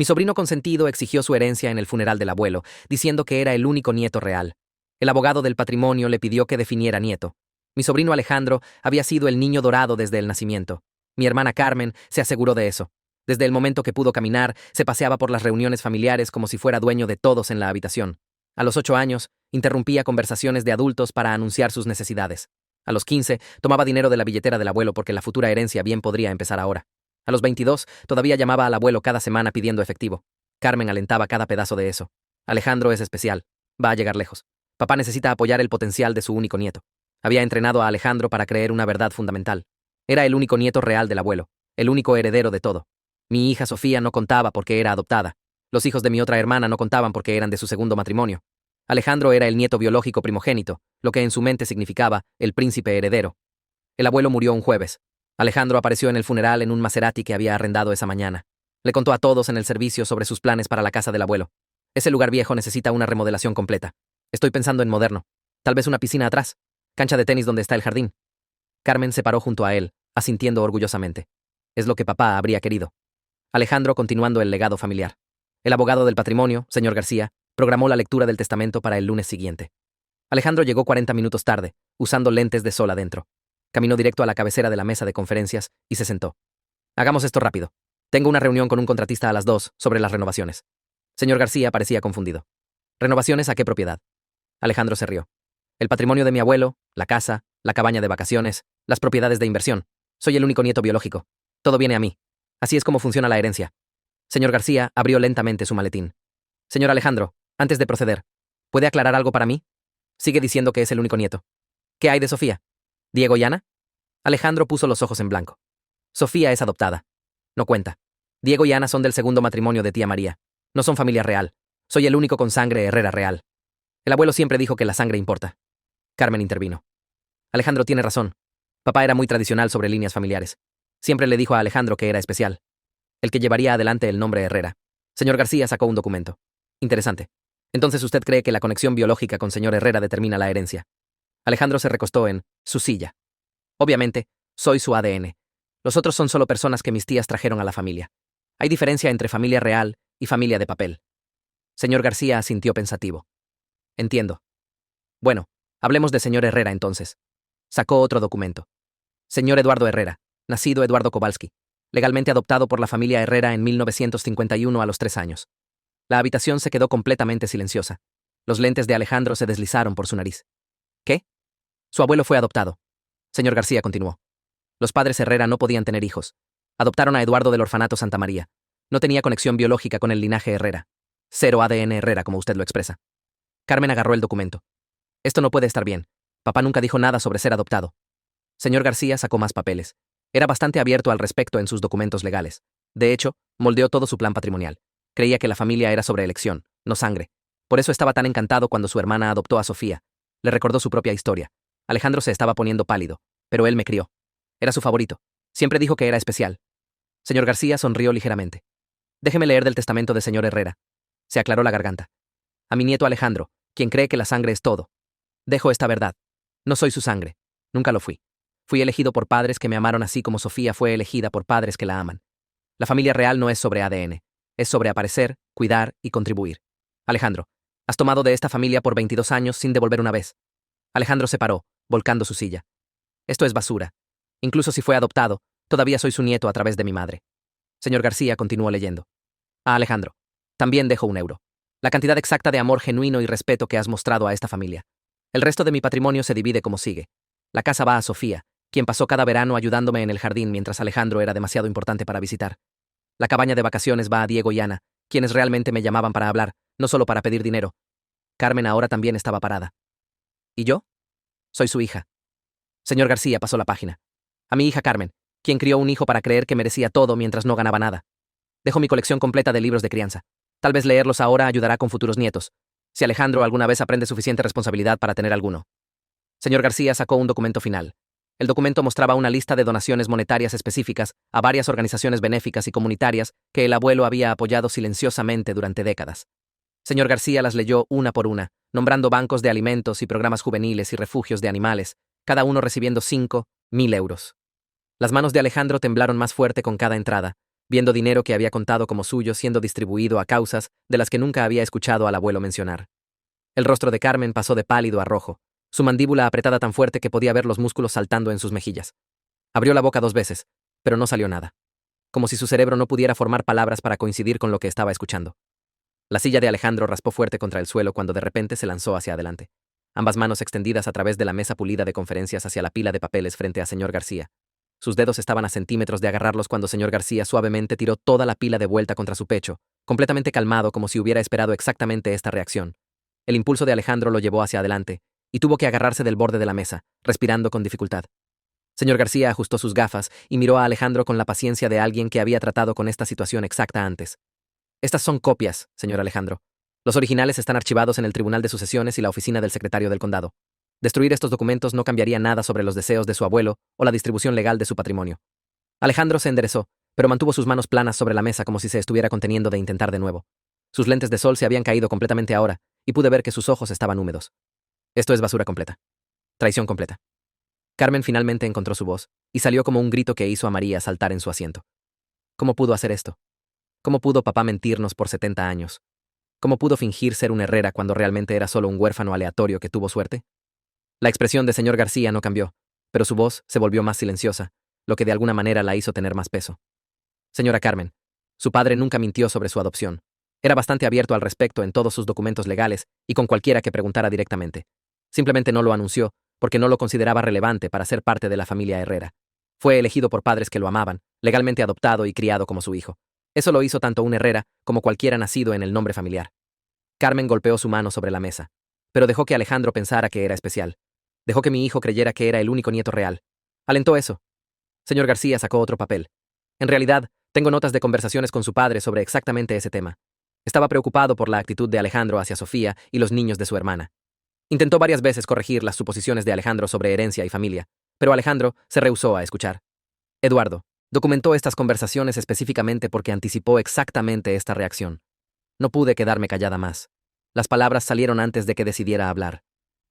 Mi sobrino consentido exigió su herencia en el funeral del abuelo, diciendo que era el único nieto real. El abogado del patrimonio le pidió que definiera nieto. Mi sobrino Alejandro había sido el niño dorado desde el nacimiento. Mi hermana Carmen se aseguró de eso. Desde el momento que pudo caminar, se paseaba por las reuniones familiares como si fuera dueño de todos en la habitación. A los 8 años, interrumpía conversaciones de adultos para anunciar sus necesidades. A los 15, tomaba dinero de la billetera del abuelo porque la futura herencia bien podría empezar ahora. A los 22, todavía llamaba al abuelo cada semana pidiendo efectivo. Carmen alentaba cada pedazo de eso. Alejandro es especial. Va a llegar lejos. Papá necesita apoyar el potencial de su único nieto. Había entrenado a Alejandro para creer una verdad fundamental. Era el único nieto real del abuelo, el único heredero de todo. Mi hija Sofía no contaba porque era adoptada. Los hijos de mi otra hermana no contaban porque eran de su segundo matrimonio. Alejandro era el nieto biológico primogénito, lo que en su mente significaba el príncipe heredero. El abuelo murió un jueves. Alejandro apareció en el funeral en un Maserati que había arrendado esa mañana. Le contó a todos en el servicio sobre sus planes para la casa del abuelo. Ese lugar viejo necesita una remodelación completa. Estoy pensando en moderno. Tal vez una piscina atrás. Cancha de tenis donde está el jardín. Carmen se paró junto a él, asintiendo orgullosamente. Es lo que papá habría querido. Alejandro continuando el legado familiar. El abogado del patrimonio, señor García, programó la lectura del testamento para el lunes siguiente. Alejandro llegó 40 minutos tarde, usando lentes de sol adentro. Caminó directo a la cabecera de la mesa de conferencias y se sentó. Hagamos esto rápido. Tengo una reunión con un contratista a las 2 sobre las renovaciones. Señor García parecía confundido. ¿Renovaciones a qué propiedad? Alejandro se rió. El patrimonio de mi abuelo, la casa, la cabaña de vacaciones, las propiedades de inversión. Soy el único nieto biológico. Todo viene a mí. Así es como funciona la herencia. Señor García abrió lentamente su maletín. Señor Alejandro, antes de proceder, ¿puede aclarar algo para mí? Sigue diciendo que es el único nieto. ¿Qué hay de Sofía? ¿Diego y Ana? Alejandro puso los ojos en blanco. Sofía es adoptada. No cuenta. Diego y Ana son del segundo matrimonio de tía María. No son familia real. Soy el único con sangre Herrera real. El abuelo siempre dijo que la sangre importa. Carmen intervino. Alejandro tiene razón. Papá era muy tradicional sobre líneas familiares. Siempre le dijo a Alejandro que era especial. El que llevaría adelante el nombre Herrera. Señor García sacó un documento. Interesante. Entonces usted cree que la conexión biológica con señor Herrera determina la herencia. Alejandro se recostó en su silla. Obviamente, soy su ADN. Los otros son solo personas que mis tías trajeron a la familia. Hay diferencia entre familia real y familia de papel. Señor García asintió pensativo. Entiendo. Bueno, hablemos de señor Herrera entonces. Sacó otro documento. Señor Eduardo Herrera, nacido Eduardo Kowalski, legalmente adoptado por la familia Herrera en 1951 a los 3 años. La habitación se quedó completamente silenciosa. Los lentes de Alejandro se deslizaron por su nariz. ¿Qué? Su abuelo fue adoptado. Señor García continuó. Los padres Herrera no podían tener hijos. Adoptaron a Eduardo del orfanato Santa María. No tenía conexión biológica con el linaje Herrera. Cero ADN Herrera, como usted lo expresa. Carmen agarró el documento. Esto no puede estar bien. Papá nunca dijo nada sobre ser adoptado. Señor García sacó más papeles. Era bastante abierto al respecto en sus documentos legales. De hecho, moldeó todo su plan patrimonial. Creía que la familia era sobre elección, no sangre. Por eso estaba tan encantado cuando su hermana adoptó a Sofía. Le recordó su propia historia. Alejandro se estaba poniendo pálido, pero él me crió. Era su favorito. Siempre dijo que era especial. Señor García sonrió ligeramente. Déjeme leer del testamento de señor Herrera. Se aclaró la garganta. A mi nieto Alejandro, quien cree que la sangre es todo. Dejo esta verdad. No soy su sangre. Nunca lo fui. Fui elegido por padres que me amaron así como Sofía fue elegida por padres que la aman. La familia real no es sobre ADN. Es sobre aparecer, cuidar y contribuir. Alejandro, has tomado de esta familia por 22 años sin devolver una vez. Alejandro se paró, volcando su silla. Esto es basura. Incluso si fue adoptado, todavía soy su nieto a través de mi madre. Señor García continuó leyendo. A Alejandro, también dejo €1. La cantidad exacta de amor genuino y respeto que has mostrado a esta familia. El resto de mi patrimonio se divide como sigue. La casa va a Sofía, quien pasó cada verano ayudándome en el jardín mientras Alejandro era demasiado importante para visitar. La cabaña de vacaciones va a Diego y Ana, quienes realmente me llamaban para hablar, no solo para pedir dinero. Carmen ahora también estaba parada. ¿Y yo? Soy su hija. Señor García pasó la página. A mi hija Carmen, quien crió un hijo para creer que merecía todo mientras no ganaba nada. Dejo mi colección completa de libros de crianza. Tal vez leerlos ahora ayudará con futuros nietos, si Alejandro alguna vez aprende suficiente responsabilidad para tener alguno. Señor García sacó un documento final. El documento mostraba una lista de donaciones monetarias específicas a varias organizaciones benéficas y comunitarias que el abuelo había apoyado silenciosamente durante décadas. Señor García las leyó una por una, nombrando bancos de alimentos y programas juveniles y refugios de animales, cada uno recibiendo 5.000 euros. Las manos de Alejandro temblaron más fuerte con cada entrada. viendo dinero que había contado como suyo siendo distribuido a causas de las que nunca había escuchado al abuelo mencionar. El rostro de Carmen pasó de pálido a rojo, su mandíbula apretada tan fuerte que podía ver los músculos saltando en sus mejillas. Abrió la boca 2 veces, pero no salió nada. Como si su cerebro no pudiera formar palabras para coincidir con lo que estaba escuchando. La silla de Alejandro raspó fuerte contra el suelo cuando de repente se lanzó hacia adelante, ambas manos extendidas a través de la mesa pulida de conferencias hacia la pila de papeles frente a señor García. Sus dedos estaban a centímetros de agarrarlos cuando señor García suavemente tiró toda la pila de vuelta contra su pecho, completamente calmado como si hubiera esperado exactamente esta reacción. El impulso de Alejandro lo llevó hacia adelante, y tuvo que agarrarse del borde de la mesa, respirando con dificultad. Señor García ajustó sus gafas y miró a Alejandro con la paciencia de alguien que había tratado con esta situación exacta antes. Estas son copias, señor Alejandro. Los originales están archivados en el Tribunal de Sucesiones y la oficina del secretario del condado. Destruir estos documentos no cambiaría nada sobre los deseos de su abuelo o la distribución legal de su patrimonio. Alejandro se enderezó, pero mantuvo sus manos planas sobre la mesa como si se estuviera conteniendo de intentar de nuevo. Sus lentes de sol se habían caído completamente ahora, y pude ver que sus ojos estaban húmedos. Esto es basura completa. Traición completa. Carmen finalmente encontró su voz, y salió como un grito que hizo a María saltar en su asiento. ¿Cómo pudo hacer esto? ¿Cómo pudo papá mentirnos por 70 años? ¿Cómo pudo fingir ser un Herrera cuando realmente era solo un huérfano aleatorio que tuvo suerte? La expresión de señor García no cambió, pero su voz se volvió más silenciosa, lo que de alguna manera la hizo tener más peso. Señora Carmen, su padre nunca mintió sobre su adopción. Era bastante abierto al respecto en todos sus documentos legales y con cualquiera que preguntara directamente. Simplemente no lo anunció, porque no lo consideraba relevante para ser parte de la familia Herrera. Fue elegido por padres que lo amaban, legalmente adoptado y criado como su hijo. Eso lo hizo tanto un Herrera como cualquiera nacido en el nombre familiar. Carmen golpeó su mano sobre la mesa, pero dejó que Alejandro pensara que era especial. Dejó que mi hijo creyera que era el único nieto real. Alentó eso. Señor García sacó otro papel. En realidad, tengo notas de conversaciones con su padre sobre exactamente ese tema. Estaba preocupado por la actitud de Alejandro hacia Sofía y los niños de su hermana. Intentó varias veces corregir las suposiciones de Alejandro sobre herencia y familia, pero Alejandro se rehusó a escuchar. Eduardo documentó estas conversaciones específicamente porque anticipó exactamente esta reacción. No pude quedarme callada más. Las palabras salieron antes de que decidiera hablar.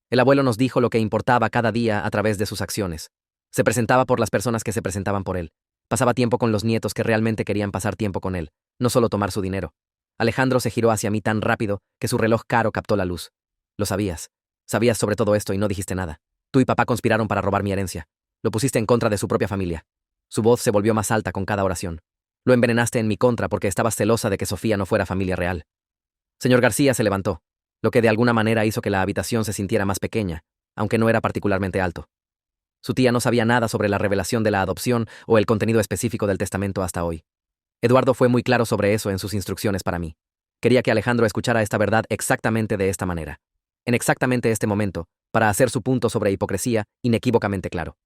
El abuelo nos dijo lo que importaba cada día a través de sus acciones. Se presentaba por las personas que se presentaban por él. Pasaba tiempo con los nietos que realmente querían pasar tiempo con él, no solo tomar su dinero. Alejandro se giró hacia mí tan rápido que su reloj caro captó la luz. Lo sabías. Sabías sobre todo esto y no dijiste nada. Tú y papá conspiraron para robar mi herencia. Lo pusiste en contra de su propia familia. Su voz se volvió más alta con cada oración. Lo envenenaste en mi contra porque estabas celosa de que Sofía no fuera familia real. Señor García se levantó, lo que de alguna manera hizo que la habitación se sintiera más pequeña, aunque no era particularmente alto. Su tía no sabía nada sobre la revelación de la adopción o el contenido específico del testamento hasta hoy. Eduardo fue muy claro sobre eso en sus instrucciones para mí. Quería que Alejandro escuchara esta verdad exactamente de esta manera. En exactamente este momento, para hacer su punto sobre hipocresía inequívocamente claro.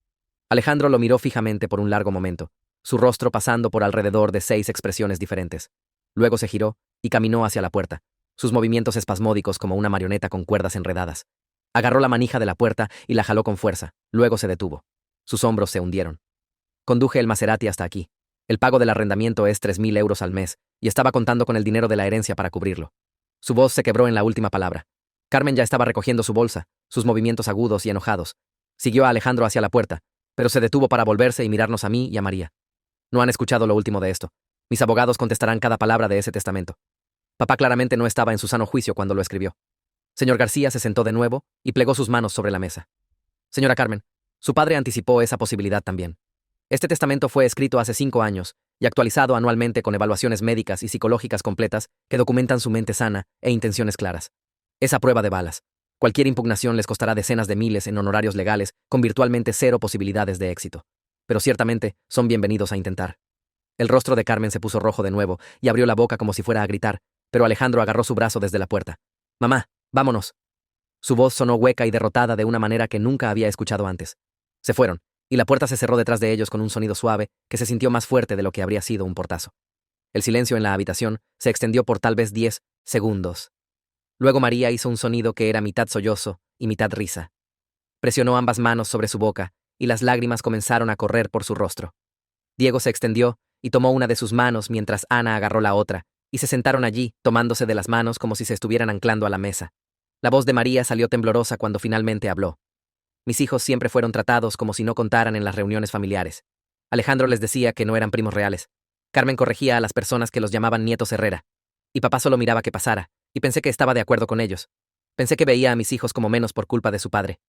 Alejandro lo miró fijamente por un largo momento, su rostro pasando por alrededor de 6 expresiones diferentes. Luego se giró y caminó hacia la puerta, sus movimientos espasmódicos como una marioneta con cuerdas enredadas. Agarró la manija de la puerta y la jaló con fuerza, luego se detuvo. Sus hombros se hundieron. Conduje el Maserati hasta aquí. El pago del arrendamiento es 3.000 euros al mes, y estaba contando con el dinero de la herencia para cubrirlo. Su voz se quebró en la última palabra. Carmen ya estaba recogiendo su bolsa, sus movimientos agudos y enojados. Siguió a Alejandro hacia la puerta, pero se detuvo para volverse y mirarnos a mí y a María. No han escuchado lo último de esto. Mis abogados contestarán cada palabra de ese testamento. Papá claramente no estaba en su sano juicio cuando lo escribió. Señor García se sentó de nuevo y plegó sus manos sobre la mesa. Señora Carmen, su padre anticipó esa posibilidad también. Este testamento fue escrito hace 5 años y actualizado anualmente con evaluaciones médicas y psicológicas completas que documentan su mente sana e intenciones claras. Es a prueba de balas. Cualquier impugnación les costará decenas de miles en honorarios legales con virtualmente 0 posibilidades de éxito. Pero ciertamente son bienvenidos a intentar. El rostro de Carmen se puso rojo de nuevo y abrió la boca como si fuera a gritar, pero Alejandro agarró su brazo desde la puerta. «Mamá, vámonos». Su voz sonó hueca y derrotada de una manera que nunca había escuchado antes. Se fueron, y la puerta se cerró detrás de ellos con un sonido suave que se sintió más fuerte de lo que habría sido un portazo. El silencio en la habitación se extendió por tal vez 10 segundos. Luego María hizo un sonido que era mitad sollozo y mitad risa. Presionó ambas manos sobre su boca y las lágrimas comenzaron a correr por su rostro. Diego se extendió y tomó una de sus manos mientras Ana agarró la otra, y se sentaron allí, tomándose de las manos como si se estuvieran anclando a la mesa. La voz de María salió temblorosa cuando finalmente habló. Mis hijos siempre fueron tratados como si no contaran en las reuniones familiares. Alejandro les decía que no eran primos reales. Carmen corregía a las personas que los llamaban nietos Herrera. Y papá solo miraba que pasara, y pensé que estaba de acuerdo con ellos. Pensé que veía a mis hijos como menos por culpa de su padre.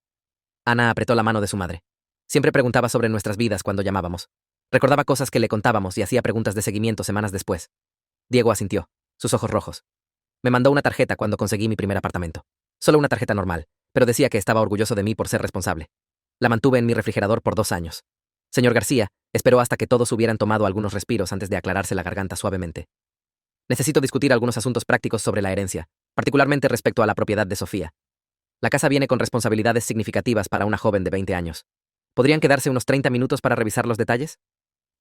Ana apretó la mano de su madre. Siempre preguntaba sobre nuestras vidas cuando llamábamos. Recordaba cosas que le contábamos y hacía preguntas de seguimiento semanas después. Diego asintió, sus ojos rojos. Me mandó una tarjeta cuando conseguí mi primer apartamento. Solo una tarjeta normal, pero decía que estaba orgulloso de mí por ser responsable. La mantuve en mi refrigerador por 2 años. Señor García, esperó hasta que todos hubieran tomado algunos respiros antes de aclararse la garganta suavemente. Necesito discutir algunos asuntos prácticos sobre la herencia, particularmente respecto a la propiedad de Sofía. La casa viene con responsabilidades significativas para una joven de 20 años. ¿Podrían quedarse unos 30 minutos para revisar los detalles?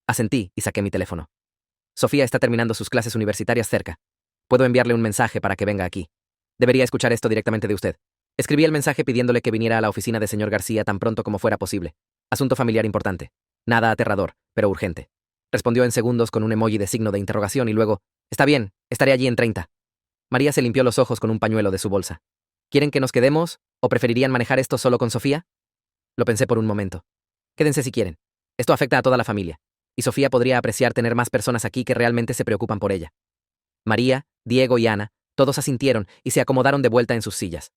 Asentí y saqué mi teléfono. Sofía está terminando sus clases universitarias cerca. Puedo enviarle un mensaje para que venga aquí. Debería escuchar esto directamente de usted. Escribí el mensaje pidiéndole que viniera a la oficina de señor García tan pronto como fuera posible. Asunto familiar importante. Nada aterrador, pero urgente. Respondió en segundos con un emoji de signo de interrogación y luego, está bien, estaré allí en 30. María se limpió los ojos con un pañuelo de su bolsa. ¿Quieren que nos quedemos o preferirían manejar esto solo con Sofía? Lo pensé por un momento. Quédense si quieren. Esto afecta a toda la familia. Y Sofía podría apreciar tener más personas aquí que realmente se preocupan por ella. María, Diego y Ana, todos asintieron y se acomodaron de vuelta en sus sillas.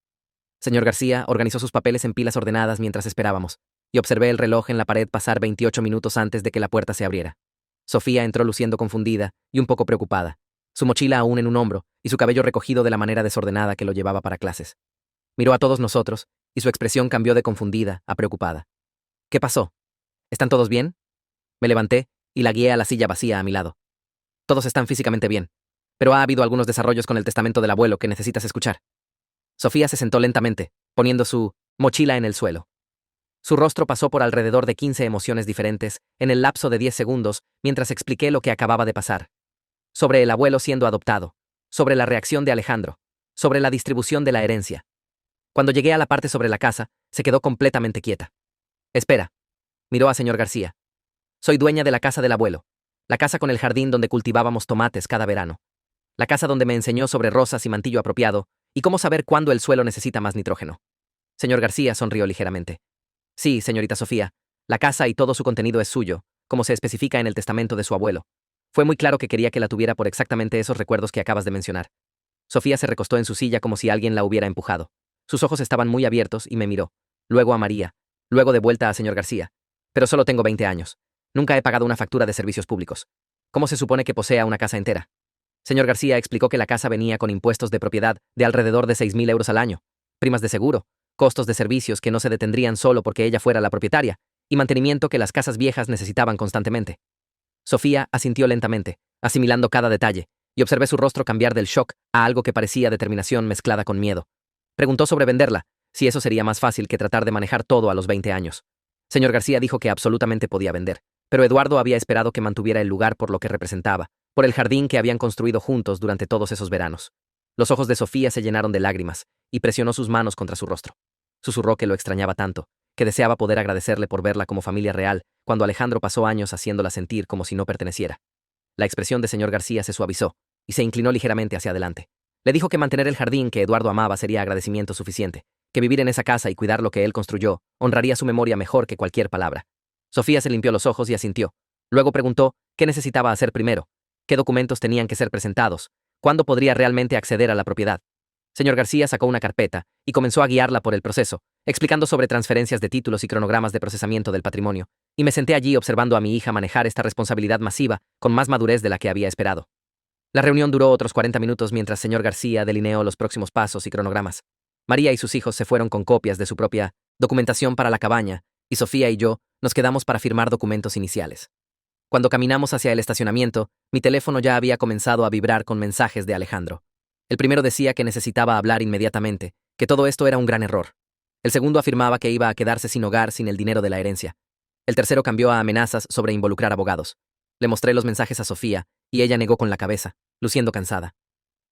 Señor García organizó sus papeles en pilas ordenadas mientras esperábamos, y observé el reloj en la pared pasar 28 minutos antes de que la puerta se abriera. Sofía entró luciendo confundida y un poco preocupada, su mochila aún en un hombro y su cabello recogido de la manera desordenada que lo llevaba para clases. Miró a todos nosotros, y su expresión cambió de confundida a preocupada. ¿Qué pasó? ¿Están todos bien? Me levanté y la guié a la silla vacía a mi lado. Todos están físicamente bien, pero ha habido algunos desarrollos con el testamento del abuelo que necesitas escuchar. Sofía se sentó lentamente, poniendo su mochila en el suelo. Su rostro pasó por alrededor de 15 emociones diferentes en el lapso de 10 segundos mientras expliqué lo que acababa de pasar. Sobre el abuelo siendo adoptado, sobre la reacción de Alejandro, sobre la distribución de la herencia. Cuando llegué a la parte sobre la casa, se quedó completamente quieta. Espera, miró a señor García. Soy dueña de la casa del abuelo, la casa con el jardín donde cultivábamos tomates cada verano, la casa donde me enseñó sobre rosas y mantillo apropiado y cómo saber cuándo el suelo necesita más nitrógeno. Señor García sonrió ligeramente. Sí, señorita Sofía, la casa y todo su contenido es suyo, como se especifica en el testamento de su abuelo. Fue muy claro que quería que la tuviera por exactamente esos recuerdos que acabas de mencionar. Sofía se recostó en su silla como si alguien la hubiera empujado. Sus ojos estaban muy abiertos y me miró. Luego a María. Luego de vuelta a señor García. Pero solo tengo 20 años. Nunca he pagado una factura de servicios públicos. ¿Cómo se supone que posea una casa entera? Señor García explicó que la casa venía con impuestos de propiedad de alrededor de 6.000 euros al año, primas de seguro, costos de servicios que no se detendrían solo porque ella fuera la propietaria, y mantenimiento que las casas viejas necesitaban constantemente. Sofía asintió lentamente, asimilando cada detalle, y observé su rostro cambiar del shock a algo que parecía determinación mezclada con miedo. Preguntó sobre venderla, si eso sería más fácil que tratar de manejar todo a los 20 años. Señor García dijo que absolutamente podía vender, pero Eduardo había esperado que mantuviera el lugar por lo que representaba, por el jardín que habían construido juntos durante todos esos veranos. Los ojos de Sofía se llenaron de lágrimas, y presionó sus manos contra su rostro. Susurró que lo extrañaba tanto, que deseaba poder agradecerle por verla como familia real, cuando Alejandro pasó años haciéndola sentir como si no perteneciera. La expresión de señor García se suavizó, y se inclinó ligeramente hacia adelante. Le dijo que mantener el jardín que Eduardo amaba sería agradecimiento suficiente, que vivir en esa casa y cuidar lo que él construyó honraría su memoria mejor que cualquier palabra. Sofía se limpió los ojos y asintió. Luego preguntó qué necesitaba hacer primero, qué documentos tenían que ser presentados, cuándo podría realmente acceder a la propiedad. Señor García sacó una carpeta y comenzó a guiarla por el proceso, explicando sobre transferencias de títulos y cronogramas de procesamiento del patrimonio, y me senté allí observando a mi hija manejar esta responsabilidad masiva con más madurez de la que había esperado. La reunión duró otros 40 minutos mientras señor García delineó los próximos pasos y cronogramas. María y sus hijos se fueron con copias de su propia documentación para la cabaña, y Sofía y yo nos quedamos para firmar documentos iniciales. Cuando caminamos hacia el estacionamiento, mi teléfono ya había comenzado a vibrar con mensajes de Alejandro. El primero decía que necesitaba hablar inmediatamente, que todo esto era un gran error. El segundo afirmaba que iba a quedarse sin hogar sin el dinero de la herencia. El tercero cambió a amenazas sobre involucrar abogados. Le mostré los mensajes a Sofía, y ella negó con la cabeza, luciendo cansada.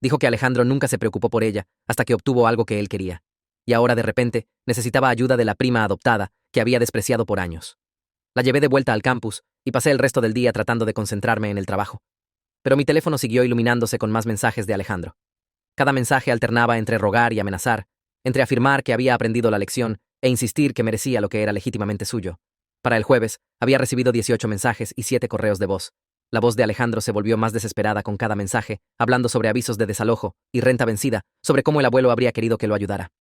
Dijo que Alejandro nunca se preocupó por ella hasta que obtuvo algo que él quería. Y ahora de repente necesitaba ayuda de la prima adoptada que había despreciado por años. La llevé de vuelta al campus y pasé el resto del día tratando de concentrarme en el trabajo. Pero mi teléfono siguió iluminándose con más mensajes de Alejandro. Cada mensaje alternaba entre rogar y amenazar, entre afirmar que había aprendido la lección e insistir que merecía lo que era legítimamente suyo. Para el jueves, había recibido 18 mensajes y 7 correos de voz. La voz de Alejandro se volvió más desesperada con cada mensaje, hablando sobre avisos de desalojo y renta vencida, sobre cómo el abuelo habría querido que lo ayudara.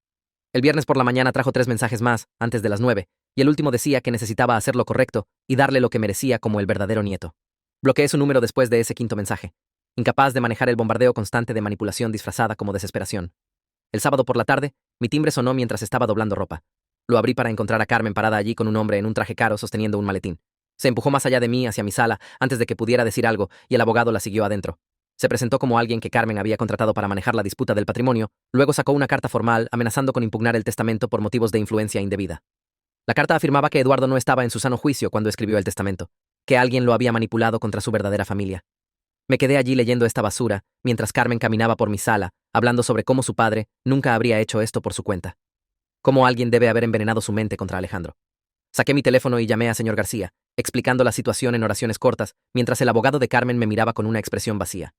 El viernes por la mañana trajo 3 mensajes más, antes de las 9, y el último decía que necesitaba hacer lo correcto y darle lo que merecía como el verdadero nieto. Bloqueé su número después de ese quinto mensaje, incapaz de manejar el bombardeo constante de manipulación disfrazada como desesperación. El sábado por la tarde, mi timbre sonó mientras estaba doblando ropa. Lo abrí para encontrar a Carmen parada allí con un hombre en un traje caro sosteniendo un maletín. Se empujó más allá de mí hacia mi sala antes de que pudiera decir algo y el abogado la siguió adentro. Se presentó como alguien que Carmen había contratado para manejar la disputa del patrimonio, luego sacó una carta formal amenazando con impugnar el testamento por motivos de influencia indebida. La carta afirmaba que Eduardo no estaba en su sano juicio cuando escribió el testamento, que alguien lo había manipulado contra su verdadera familia. Me quedé allí leyendo esta basura, mientras Carmen caminaba por mi sala, hablando sobre cómo su padre nunca habría hecho esto por su cuenta. Cómo alguien debe haber envenenado su mente contra Alejandro. Saqué mi teléfono y llamé a señor García, explicando la situación en oraciones cortas, mientras el abogado de Carmen me miraba con una expresión vacía.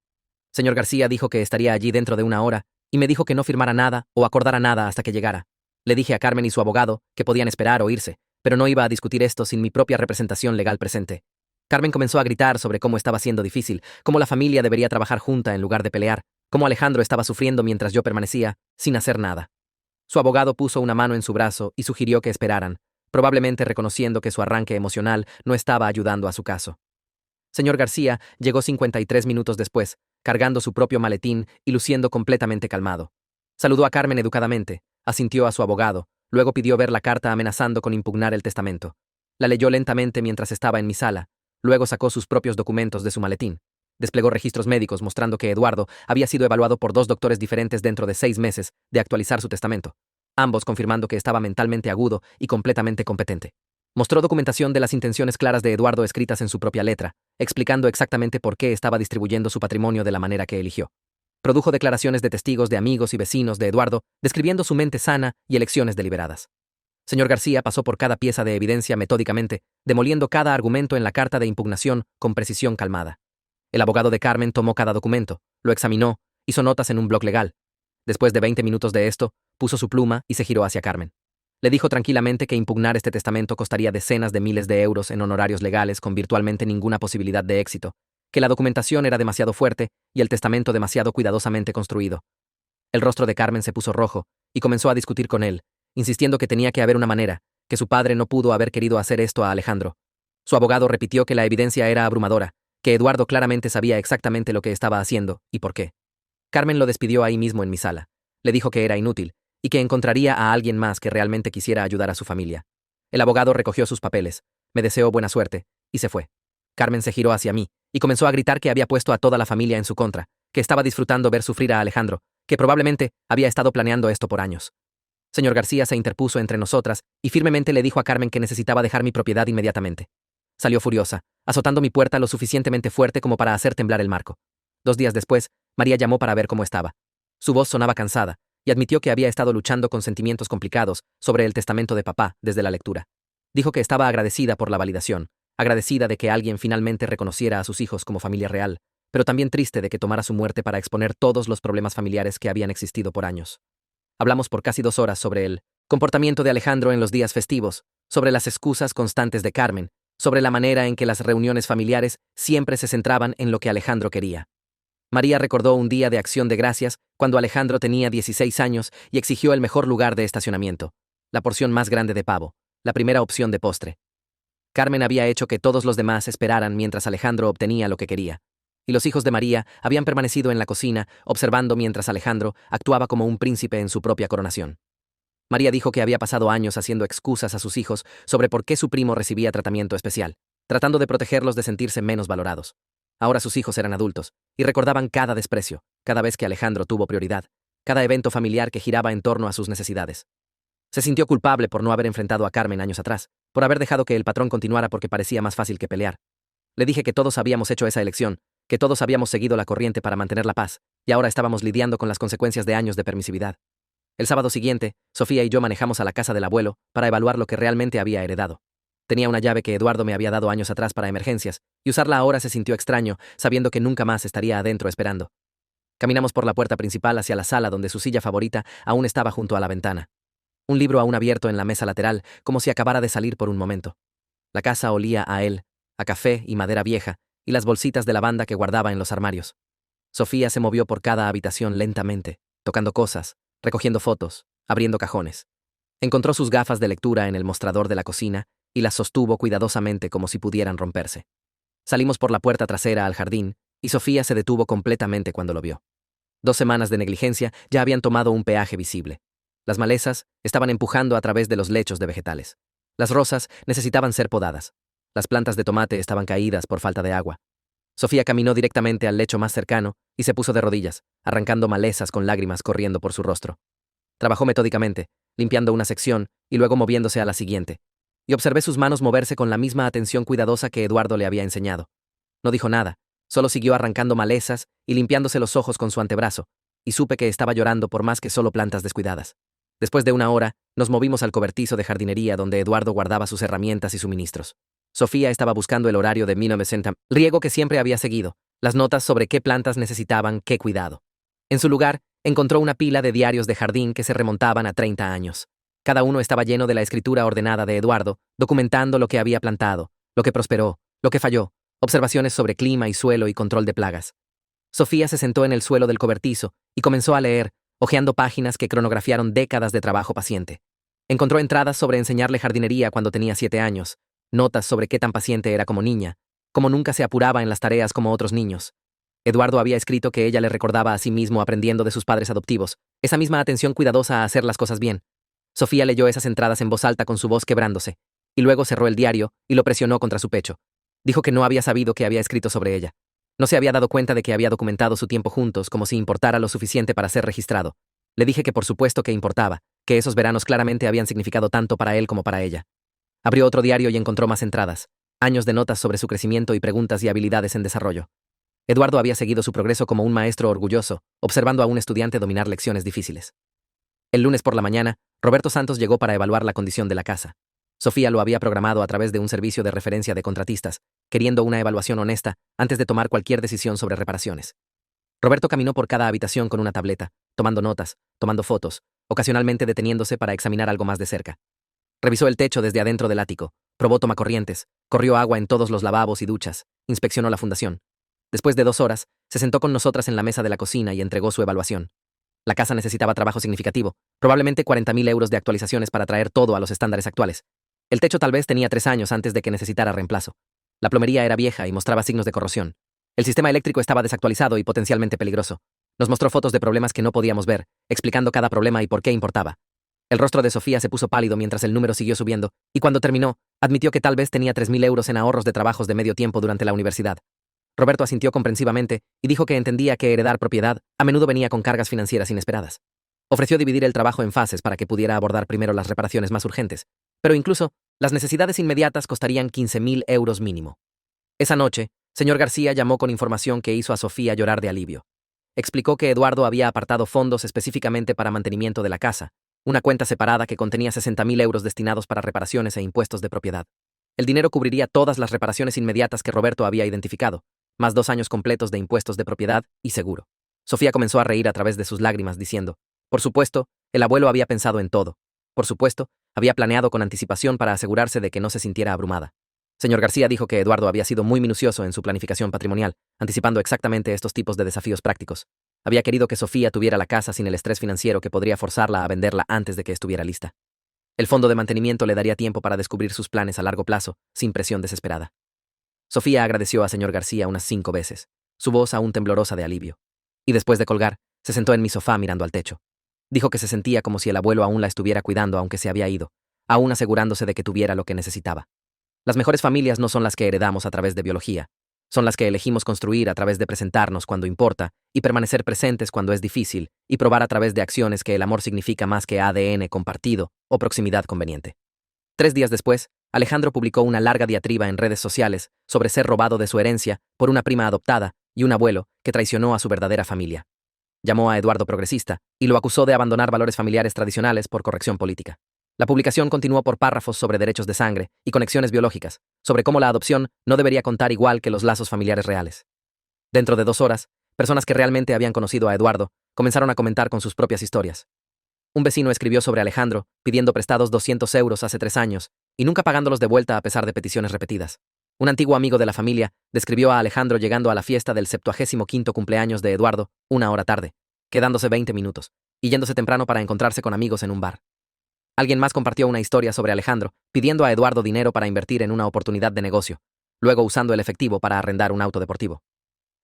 Señor García dijo que estaría allí dentro de una hora, y me dijo que no firmara nada o acordara nada hasta que llegara. Le dije a Carmen y su abogado que podían esperar o irse, pero no iba a discutir esto sin mi propia representación legal presente. Carmen comenzó a gritar sobre cómo estaba siendo difícil, cómo la familia debería trabajar junta en lugar de pelear, cómo Alejandro estaba sufriendo mientras yo permanecía, sin hacer nada. Su abogado puso una mano en su brazo y sugirió que esperaran, probablemente reconociendo que su arranque emocional no estaba ayudando a su caso. Señor García llegó 53 minutos después, cargando su propio maletín y luciendo completamente calmado. Saludó a Carmen educadamente, asintió a su abogado, luego pidió ver la carta amenazando con impugnar el testamento. La leyó lentamente mientras estaba en mi sala, luego sacó sus propios documentos de su maletín. Desplegó registros médicos mostrando que Eduardo había sido evaluado por 2 doctores diferentes dentro de 6 meses de actualizar su testamento, ambos confirmando que estaba mentalmente agudo y completamente competente. Mostró documentación de las intenciones claras de Eduardo escritas en su propia letra, explicando exactamente por qué estaba distribuyendo su patrimonio de la manera que eligió. Produjo declaraciones de testigos de amigos y vecinos de Eduardo, describiendo su mente sana y elecciones deliberadas. Señor García pasó por cada pieza de evidencia metódicamente, demoliendo cada argumento en la carta de impugnación con precisión calmada. El abogado de Carmen tomó cada documento, lo examinó, hizo notas en un bloc legal. Después de 20 minutos de esto, puso su pluma y se giró hacia Carmen. Le dijo tranquilamente que impugnar este testamento costaría decenas de miles de euros en honorarios legales con virtualmente ninguna posibilidad de éxito, que la documentación era demasiado fuerte y el testamento demasiado cuidadosamente construido. El rostro de Carmen se puso rojo y comenzó a discutir con él, insistiendo que tenía que haber una manera, que su padre no pudo haber querido hacer esto a Alejandro. Su abogado repitió que la evidencia era abrumadora, que Eduardo claramente sabía exactamente lo que estaba haciendo y por qué. Carmen lo despidió ahí mismo en mi sala. Le dijo que era inútil y que encontraría a alguien más que realmente quisiera ayudar a su familia. El abogado recogió sus papeles, me deseó buena suerte y se fue. Carmen se giró hacia mí y comenzó a gritar que había puesto a toda la familia en su contra, que estaba disfrutando ver sufrir a Alejandro, que probablemente había estado planeando esto por años. Señor García se interpuso entre nosotras y firmemente le dijo a Carmen que necesitaba dejar mi propiedad inmediatamente. Salió furiosa, azotando mi puerta lo suficientemente fuerte como para hacer temblar el marco. 2 días después, María llamó para ver cómo estaba. Su voz sonaba cansada, y admitió que había estado luchando con sentimientos complicados sobre el testamento de papá desde la lectura. Dijo que estaba agradecida por la validación, agradecida de que alguien finalmente reconociera a sus hijos como familia real, pero también triste de que tomara su muerte para exponer todos los problemas familiares que habían existido por años. Hablamos por casi 2 horas sobre el comportamiento de Alejandro en los días festivos, sobre las excusas constantes de Carmen, sobre la manera en que las reuniones familiares siempre se centraban en lo que Alejandro quería. María recordó un día de acción de gracias cuando Alejandro tenía 16 años y exigió el mejor lugar de estacionamiento, la porción más grande de pavo, la primera opción de postre. Carmen había hecho que todos los demás esperaran mientras Alejandro obtenía lo que quería, y los hijos de María habían permanecido en la cocina observando mientras Alejandro actuaba como un príncipe en su propia coronación. María dijo que había pasado años haciendo excusas a sus hijos sobre por qué su primo recibía tratamiento especial, tratando de protegerlos de sentirse menos valorados. Ahora sus hijos eran adultos, y recordaban cada desprecio, cada vez que Alejandro tuvo prioridad, cada evento familiar que giraba en torno a sus necesidades. Se sintió culpable por no haber enfrentado a Carmen años atrás, por haber dejado que el patrón continuara porque parecía más fácil que pelear. Le dije que todos habíamos hecho esa elección, que todos habíamos seguido la corriente para mantener la paz, y ahora estábamos lidiando con las consecuencias de años de permisividad. El sábado siguiente, Sofía y yo manejamos a la casa del abuelo para evaluar lo que realmente había heredado. Tenía una llave que Eduardo me había dado años atrás para emergencias, y usarla ahora se sintió extraño, sabiendo que nunca más estaría adentro esperando. Caminamos por la puerta principal hacia la sala donde su silla favorita aún estaba junto a la ventana. Un libro aún abierto en la mesa lateral, como si acabara de salir por un momento. La casa olía a él, a café y madera vieja, y las bolsitas de lavanda que guardaba en los armarios. Sofía se movió por cada habitación lentamente, tocando cosas, recogiendo fotos, abriendo cajones. Encontró sus gafas de lectura en el mostrador de la cocina y las sostuvo cuidadosamente como si pudieran romperse. Salimos por la puerta trasera al jardín y Sofía se detuvo completamente cuando lo vio. 2 semanas de negligencia ya habían tomado un peaje visible. Las malezas estaban empujando a través de los lechos de vegetales. Las rosas necesitaban ser podadas. Las plantas de tomate estaban caídas por falta de agua. Sofía caminó directamente al lecho más cercano y se puso de rodillas, arrancando malezas con lágrimas corriendo por su rostro. Trabajó metódicamente, limpiando una sección y luego moviéndose a la siguiente, y observé sus manos moverse con la misma atención cuidadosa que Eduardo le había enseñado. No dijo nada, solo siguió arrancando malezas y limpiándose los ojos con su antebrazo, y supe que estaba llorando por más que solo plantas descuidadas. Después de 1 hora, nos movimos al cobertizo de jardinería donde Eduardo guardaba sus herramientas y suministros. Sofía estaba buscando el horario de 1900, el riego que siempre había seguido, las notas sobre qué plantas necesitaban qué cuidado. En su lugar, encontró una pila de diarios de jardín que se remontaban a 30 años. Cada uno estaba lleno de la escritura ordenada de Eduardo, documentando lo que había plantado, lo que prosperó, lo que falló, observaciones sobre clima y suelo y control de plagas. Sofía se sentó en el suelo del cobertizo y comenzó a leer, hojeando páginas que cronografiaron décadas de trabajo paciente. Encontró entradas sobre enseñarle jardinería cuando tenía 7 años, notas sobre qué tan paciente era como niña, cómo nunca se apuraba en las tareas como otros niños. Eduardo había escrito que ella le recordaba a sí mismo aprendiendo de sus padres adoptivos, esa misma atención cuidadosa a hacer las cosas bien. Sofía leyó esas entradas en voz alta con su voz quebrándose, y luego cerró el diario y lo presionó contra su pecho. Dijo que no había sabido que había escrito sobre ella. No se había dado cuenta de que había documentado su tiempo juntos como si importara lo suficiente para ser registrado. Le dije que por supuesto que importaba, que esos veranos claramente habían significado tanto para él como para ella. Abrió otro diario y encontró más entradas, años de notas sobre su crecimiento y preguntas y habilidades en desarrollo. Eduardo había seguido su progreso como un maestro orgulloso, observando a un estudiante dominar lecciones difíciles. El lunes por la mañana, Roberto Santos llegó para evaluar la condición de la casa. Sofía lo había programado a través de un servicio de referencia de contratistas, queriendo una evaluación honesta antes de tomar cualquier decisión sobre reparaciones. Roberto caminó por cada habitación con una tableta, tomando notas, tomando fotos, ocasionalmente deteniéndose para examinar algo más de cerca. Revisó el techo desde adentro del ático, probó tomacorrientes, corrió agua en todos los lavabos y duchas, inspeccionó la fundación. Después de 2 horas, se sentó con nosotras en la mesa de la cocina y entregó su evaluación. La casa necesitaba trabajo significativo, probablemente 40.000 euros de actualizaciones para traer todo a los estándares actuales. El techo tal vez tenía 3 años antes de que necesitara reemplazo. La plomería era vieja y mostraba signos de corrosión. El sistema eléctrico estaba desactualizado y potencialmente peligroso. Nos mostró fotos de problemas que no podíamos ver, explicando cada problema y por qué importaba. El rostro de Sofía se puso pálido mientras el número siguió subiendo, y cuando terminó, admitió que tal vez tenía 3.000 euros en ahorros de trabajos de medio tiempo durante la universidad. Roberto asintió comprensivamente y dijo que entendía que heredar propiedad a menudo venía con cargas financieras inesperadas. Ofreció dividir el trabajo en fases para que pudiera abordar primero las reparaciones más urgentes, pero incluso las necesidades inmediatas costarían 15.000 euros mínimo. Esa noche, señor García llamó con información que hizo a Sofía llorar de alivio. Explicó que Eduardo había apartado fondos específicamente para mantenimiento de la casa, una cuenta separada que contenía 60.000 euros destinados para reparaciones e impuestos de propiedad. El dinero cubriría todas las reparaciones inmediatas que Roberto había identificado, más 2 años completos de impuestos de propiedad y seguro. Sofía comenzó a reír a través de sus lágrimas, diciendo, por supuesto, el abuelo había pensado en todo. Por supuesto, había planeado con anticipación para asegurarse de que no se sintiera abrumada. Señor García dijo que Eduardo había sido muy minucioso en su planificación patrimonial, anticipando exactamente estos tipos de desafíos prácticos. Había querido que Sofía tuviera la casa sin el estrés financiero que podría forzarla a venderla antes de que estuviera lista. El fondo de mantenimiento le daría tiempo para descubrir sus planes a largo plazo, sin presión desesperada. Sofía agradeció a señor García unas 5 veces, su voz aún temblorosa de alivio. Y después de colgar, se sentó en mi sofá mirando al techo. Dijo que se sentía como si el abuelo aún la estuviera cuidando aunque se había ido, aún asegurándose de que tuviera lo que necesitaba. Las mejores familias no son las que heredamos a través de biología, son las que elegimos construir a través de presentarnos cuando importa y permanecer presentes cuando es difícil y probar a través de acciones que el amor significa más que ADN compartido o proximidad conveniente. 3 días después, Alejandro publicó una larga diatriba en redes sociales sobre ser robado de su herencia por una prima adoptada y un abuelo que traicionó a su verdadera familia. Llamó a Eduardo progresista y lo acusó de abandonar valores familiares tradicionales por corrección política. La publicación continuó por párrafos sobre derechos de sangre y conexiones biológicas, sobre cómo la adopción no debería contar igual que los lazos familiares reales. Dentro de 2 horas, personas que realmente habían conocido a Eduardo comenzaron a comentar con sus propias historias. Un vecino escribió sobre Alejandro, pidiendo prestados 200 euros hace 3 años, y nunca pagándolos de vuelta a pesar de peticiones repetidas. Un antiguo amigo de la familia describió a Alejandro llegando a la fiesta del 75º cumpleaños de Eduardo 1 hora tarde, quedándose 20 minutos, y yéndose temprano para encontrarse con amigos en un bar. Alguien más compartió una historia sobre Alejandro, pidiendo a Eduardo dinero para invertir en una oportunidad de negocio, luego usando el efectivo para arrendar un auto deportivo.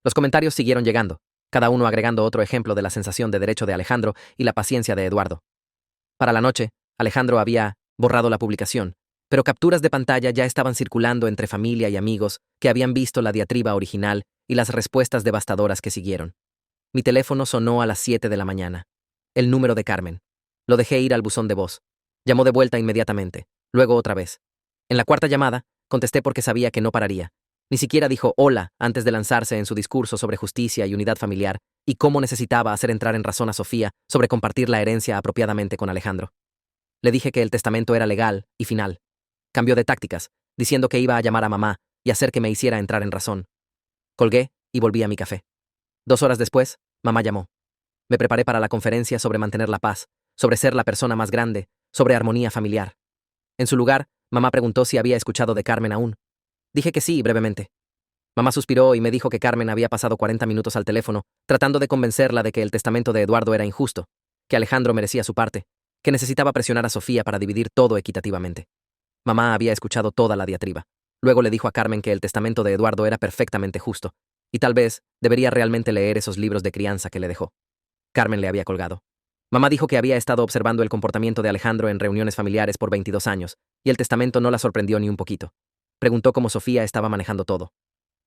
Los comentarios siguieron llegando, cada uno agregando otro ejemplo de la sensación de derecho de Alejandro y la paciencia de Eduardo. Para la noche, Alejandro había borrado la publicación, pero capturas de pantalla ya estaban circulando entre familia y amigos que habían visto la diatriba original y las respuestas devastadoras que siguieron. Mi teléfono sonó a las 7 de la mañana. El número de Carmen. Lo dejé ir al buzón de voz. Llamó de vuelta inmediatamente, luego otra vez. En la cuarta llamada, contesté porque sabía que no pararía. Ni siquiera dijo hola antes de lanzarse en su discurso sobre justicia y unidad familiar y cómo necesitaba hacer entrar en razón a Sofía sobre compartir la herencia apropiadamente con Alejandro. Le dije que el testamento era legal y final. Cambió de tácticas, diciendo que iba a llamar a mamá y hacer que me hiciera entrar en razón. Colgué y volví a mi café. 2 horas después, mamá llamó. Me preparé para la conferencia sobre mantener la paz, sobre ser la persona más grande, sobre armonía familiar. En su lugar, mamá preguntó si había escuchado de Carmen aún. Dije que sí, brevemente. Mamá suspiró y me dijo que Carmen había pasado 40 minutos al teléfono, tratando de convencerla de que el testamento de Eduardo era injusto, que Alejandro merecía su parte, que necesitaba presionar a Sofía para dividir todo equitativamente. Mamá había escuchado toda la diatriba. Luego le dijo a Carmen que el testamento de Eduardo era perfectamente justo, y tal vez debería realmente leer esos libros de crianza que le dejó. Carmen le había colgado. Mamá dijo que había estado observando el comportamiento de Alejandro en reuniones familiares por 22 años, y el testamento no la sorprendió ni un poquito. Preguntó cómo Sofía estaba manejando todo.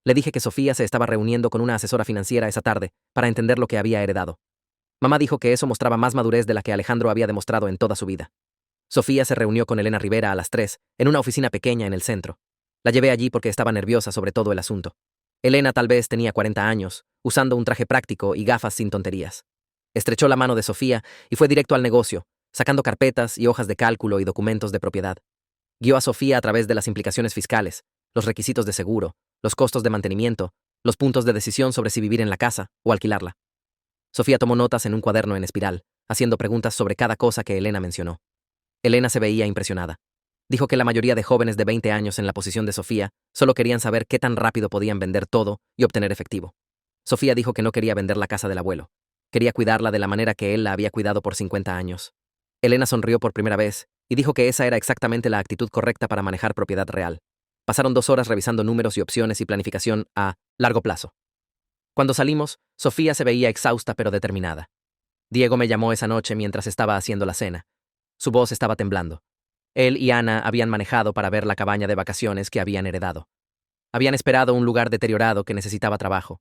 Le dije que Sofía se estaba reuniendo con una asesora financiera esa tarde para entender lo que había heredado. Mamá dijo que eso mostraba más madurez de la que Alejandro había demostrado en toda su vida. Sofía se reunió con Elena Rivera a las 3, en una oficina pequeña en el centro. La llevé allí porque estaba nerviosa sobre todo el asunto. Elena tal vez tenía 40 años, usando un traje práctico y gafas sin tonterías. Estrechó la mano de Sofía y fue directo al negocio, sacando carpetas y hojas de cálculo y documentos de propiedad. Guió a Sofía a través de las implicaciones fiscales, los requisitos de seguro, los costos de mantenimiento, los puntos de decisión sobre si vivir en la casa o alquilarla. Sofía tomó notas en un cuaderno en espiral, haciendo preguntas sobre cada cosa que Elena mencionó. Elena se veía impresionada. Dijo que la mayoría de jóvenes de 20 años en la posición de Sofía solo querían saber qué tan rápido podían vender todo y obtener efectivo. Sofía dijo que no quería vender la casa del abuelo. Quería cuidarla de la manera que él la había cuidado por 50 años. Elena sonrió por primera vez y dijo que esa era exactamente la actitud correcta para manejar propiedad real. Pasaron 2 horas revisando números y opciones y planificación a largo plazo. Cuando salimos, Sofía se veía exhausta pero determinada. Diego me llamó esa noche mientras estaba haciendo la cena. Su voz estaba temblando. Él y Ana habían manejado para ver la cabaña de vacaciones que habían heredado. Habían esperado un lugar deteriorado que necesitaba trabajo.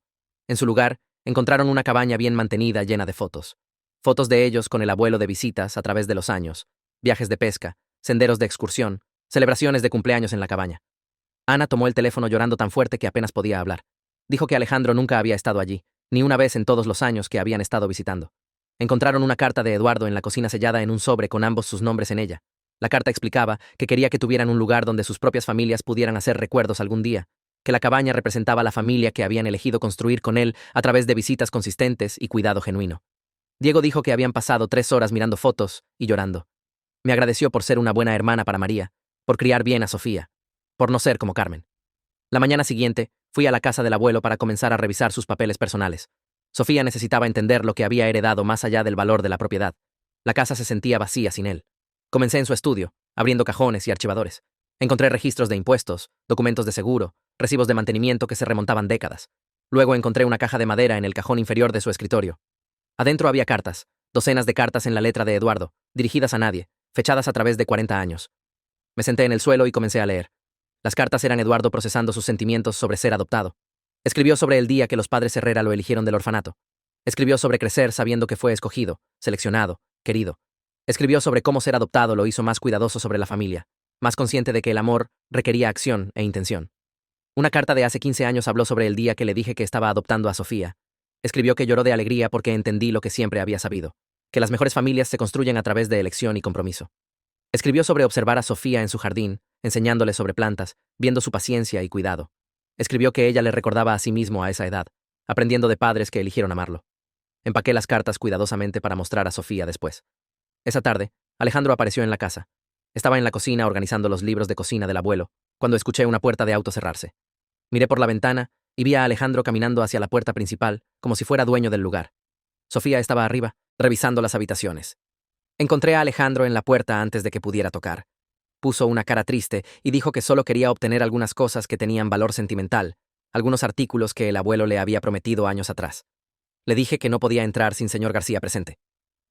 En su lugar, encontraron una cabaña bien mantenida llena de fotos. Fotos de ellos con el abuelo de visitas a través de los años, viajes de pesca, senderos de excursión, celebraciones de cumpleaños en la cabaña. Ana tomó el teléfono llorando tan fuerte que apenas podía hablar. Dijo que Alejandro nunca había estado allí, ni una vez en todos los años que habían estado visitando. Encontraron una carta de Eduardo en la cocina sellada en un sobre con ambos sus nombres en ella. La carta explicaba que quería que tuvieran un lugar donde sus propias familias pudieran hacer recuerdos algún día, que la cabaña representaba la familia que habían elegido construir con él a través de visitas consistentes y cuidado genuino. Diego dijo que habían pasado 3 horas mirando fotos y llorando. Me agradeció por ser una buena hermana para María, por criar bien a Sofía, por no ser como Carmen. La mañana siguiente, fui a la casa del abuelo para comenzar a revisar sus papeles personales. Sofía necesitaba entender lo que había heredado más allá del valor de la propiedad. La casa se sentía vacía sin él. Comencé en su estudio, abriendo cajones y archivadores. Encontré registros de impuestos, documentos de seguro, recibos de mantenimiento que se remontaban décadas. Luego encontré una caja de madera en el cajón inferior de su escritorio. Adentro había cartas, docenas de cartas en la letra de Eduardo, dirigidas a nadie, fechadas a través de 40 años. Me senté en el suelo y comencé a leer. Las cartas eran Eduardo procesando sus sentimientos sobre ser adoptado. Escribió sobre el día que los padres Herrera lo eligieron del orfanato. Escribió sobre crecer sabiendo que fue escogido, seleccionado, querido. Escribió sobre cómo ser adoptado lo hizo más cuidadoso sobre la familia, más consciente de que el amor requería acción e intención. Una carta de hace 15 años habló sobre el día que le dije que estaba adoptando a Sofía. Escribió que lloró de alegría porque entendí lo que siempre había sabido, que las mejores familias se construyen a través de elección y compromiso. Escribió sobre observar a Sofía en su jardín, enseñándole sobre plantas, viendo su paciencia y cuidado. Escribió que ella le recordaba a sí mismo a esa edad, aprendiendo de padres que eligieron amarlo. Empaqué las cartas cuidadosamente para mostrar a Sofía después. Esa tarde, Alejandro apareció en la casa. Estaba en la cocina organizando los libros de cocina del abuelo, cuando escuché una puerta de auto cerrarse. Miré por la ventana y vi a Alejandro caminando hacia la puerta principal, como si fuera dueño del lugar. Sofía estaba arriba, revisando las habitaciones. Encontré a Alejandro en la puerta antes de que pudiera tocar. Puso una cara triste y dijo que solo quería obtener algunas cosas que tenían valor sentimental, algunos artículos que el abuelo le había prometido años atrás. Le dije que no podía entrar sin señor García presente.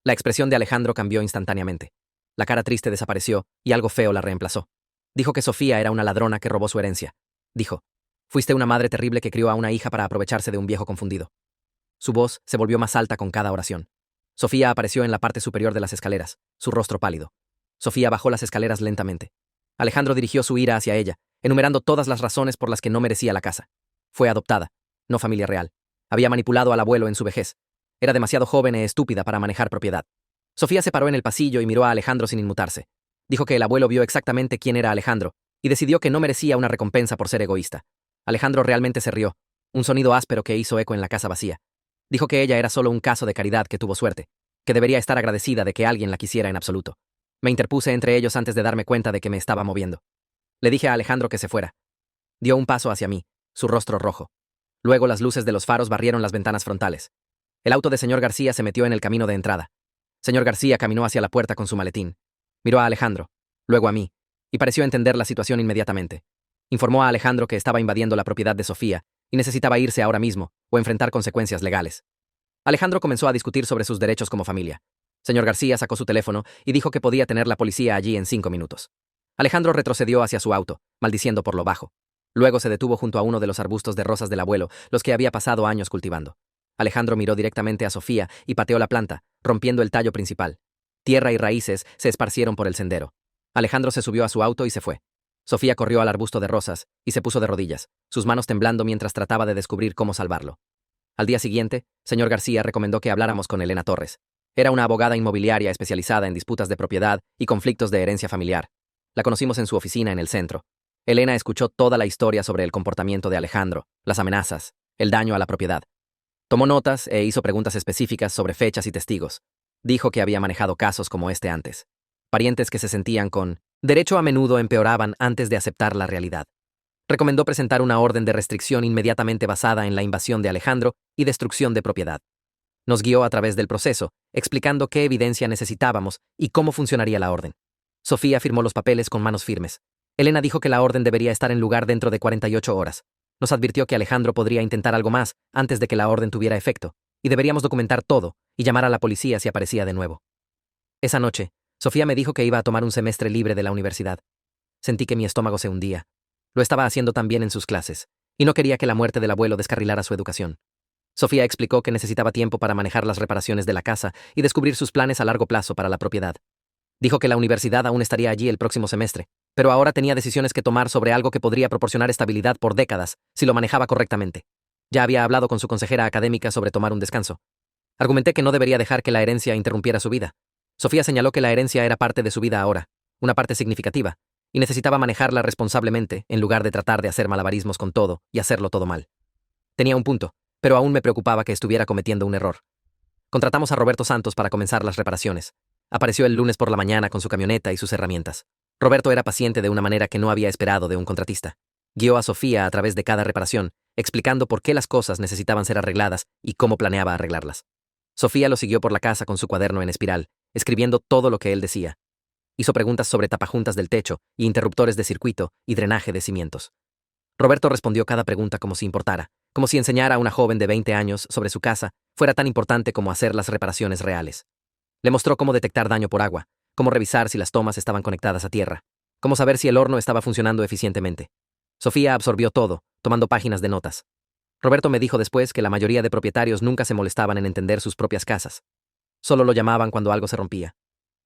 La expresión de Alejandro cambió instantáneamente. La cara triste desapareció y algo feo la reemplazó. Dijo que Sofía era una ladrona que robó su herencia. Dijo: fuiste una madre terrible que crió a una hija para aprovecharse de un viejo confundido. Su voz se volvió más alta con cada oración. Sofía apareció en la parte superior de las escaleras, su rostro pálido. Sofía bajó las escaleras lentamente. Alejandro dirigió su ira hacia ella, enumerando todas las razones por las que no merecía la casa. Fue adoptada, no familia real. Había manipulado al abuelo en su vejez. Era demasiado joven e estúpida para manejar propiedad. Sofía se paró en el pasillo y miró a Alejandro sin inmutarse. Dijo que el abuelo vio exactamente quién era Alejandro y decidió que no merecía una recompensa por ser egoísta. Alejandro realmente se rió, un sonido áspero que hizo eco en la casa vacía. Dijo que ella era solo un caso de caridad que tuvo suerte, que debería estar agradecida de que alguien la quisiera en absoluto. Me interpuse entre ellos antes de darme cuenta de que me estaba moviendo. Le dije a Alejandro que se fuera. Dio un paso hacia mí, su rostro rojo. Luego las luces de los faros barrieron las ventanas frontales. El auto de señor García se metió en el camino de entrada. Señor García caminó hacia la puerta con su maletín. Miró a Alejandro, luego a mí, y pareció entender la situación inmediatamente. Informó a Alejandro que estaba invadiendo la propiedad de Sofía y necesitaba irse ahora mismo o enfrentar consecuencias legales. Alejandro comenzó a discutir sobre sus derechos como familia. Señor García sacó su teléfono y dijo que podía tener la policía allí en 5 minutos. Alejandro retrocedió hacia su auto, maldiciendo por lo bajo. Luego se detuvo junto a uno de los arbustos de rosas del abuelo, los que había pasado años cultivando. Alejandro miró directamente a Sofía y pateó la planta, rompiendo el tallo principal. Tierra y raíces se esparcieron por el sendero. Alejandro se subió a su auto y se fue. Sofía corrió al arbusto de rosas y se puso de rodillas, sus manos temblando mientras trataba de descubrir cómo salvarlo. Al día siguiente, señor García recomendó que habláramos con Elena Torres. Era una abogada inmobiliaria especializada en disputas de propiedad y conflictos de herencia familiar. La conocimos en su oficina en el centro. Elena escuchó toda la historia sobre el comportamiento de Alejandro, las amenazas, el daño a la propiedad. Tomó notas e hizo preguntas específicas sobre fechas y testigos. Dijo que había manejado casos como este antes. Parientes que se sentían con derecho a menudo empeoraban antes de aceptar la realidad. Recomendó presentar una orden de restricción inmediatamente basada en la invasión de Alejandro y destrucción de propiedad. Nos guió a través del proceso, explicando qué evidencia necesitábamos y cómo funcionaría la orden. Sofía firmó los papeles con manos firmes. Elena dijo que la orden debería estar en lugar dentro de 48 horas. Nos advirtió que Alejandro podría intentar algo más antes de que la orden tuviera efecto, y deberíamos documentar todo y llamar a la policía si aparecía de nuevo. Esa noche, Sofía me dijo que iba a tomar un semestre libre de la universidad. Sentí que mi estómago se hundía. Lo estaba haciendo tan bien en sus clases, y no quería que la muerte del abuelo descarrilara su educación. Sofía explicó que necesitaba tiempo para manejar las reparaciones de la casa y descubrir sus planes a largo plazo para la propiedad. Dijo que la universidad aún estaría allí el próximo semestre, pero ahora tenía decisiones que tomar sobre algo que podría proporcionar estabilidad por décadas si lo manejaba correctamente. Ya había hablado con su consejera académica sobre tomar un descanso. Argumenté que no debería dejar que la herencia interrumpiera su vida. Sofía señaló que la herencia era parte de su vida ahora, una parte significativa, y necesitaba manejarla responsablemente en lugar de tratar de hacer malabarismos con todo y hacerlo todo mal. Tenía un punto, pero aún me preocupaba que estuviera cometiendo un error. Contratamos a Roberto Santos para comenzar las reparaciones. Apareció el lunes por la mañana con su camioneta y sus herramientas. Roberto era paciente de una manera que no había esperado de un contratista. Guió a Sofía a través de cada reparación, explicando por qué las cosas necesitaban ser arregladas y cómo planeaba arreglarlas. Sofía lo siguió por la casa con su cuaderno en espiral, escribiendo todo lo que él decía. Hizo preguntas sobre tapajuntas del techo y interruptores de circuito y drenaje de cimientos. Roberto respondió cada pregunta como si importara, como si enseñar a una joven de 20 años sobre su casa fuera tan importante como hacer las reparaciones reales. Le mostró cómo detectar daño por agua, cómo revisar si las tomas estaban conectadas a tierra, cómo saber si el horno estaba funcionando eficientemente. Sofía absorbió todo, tomando páginas de notas. Roberto me dijo después que la mayoría de propietarios nunca se molestaban en entender sus propias casas. Solo lo llamaban cuando algo se rompía.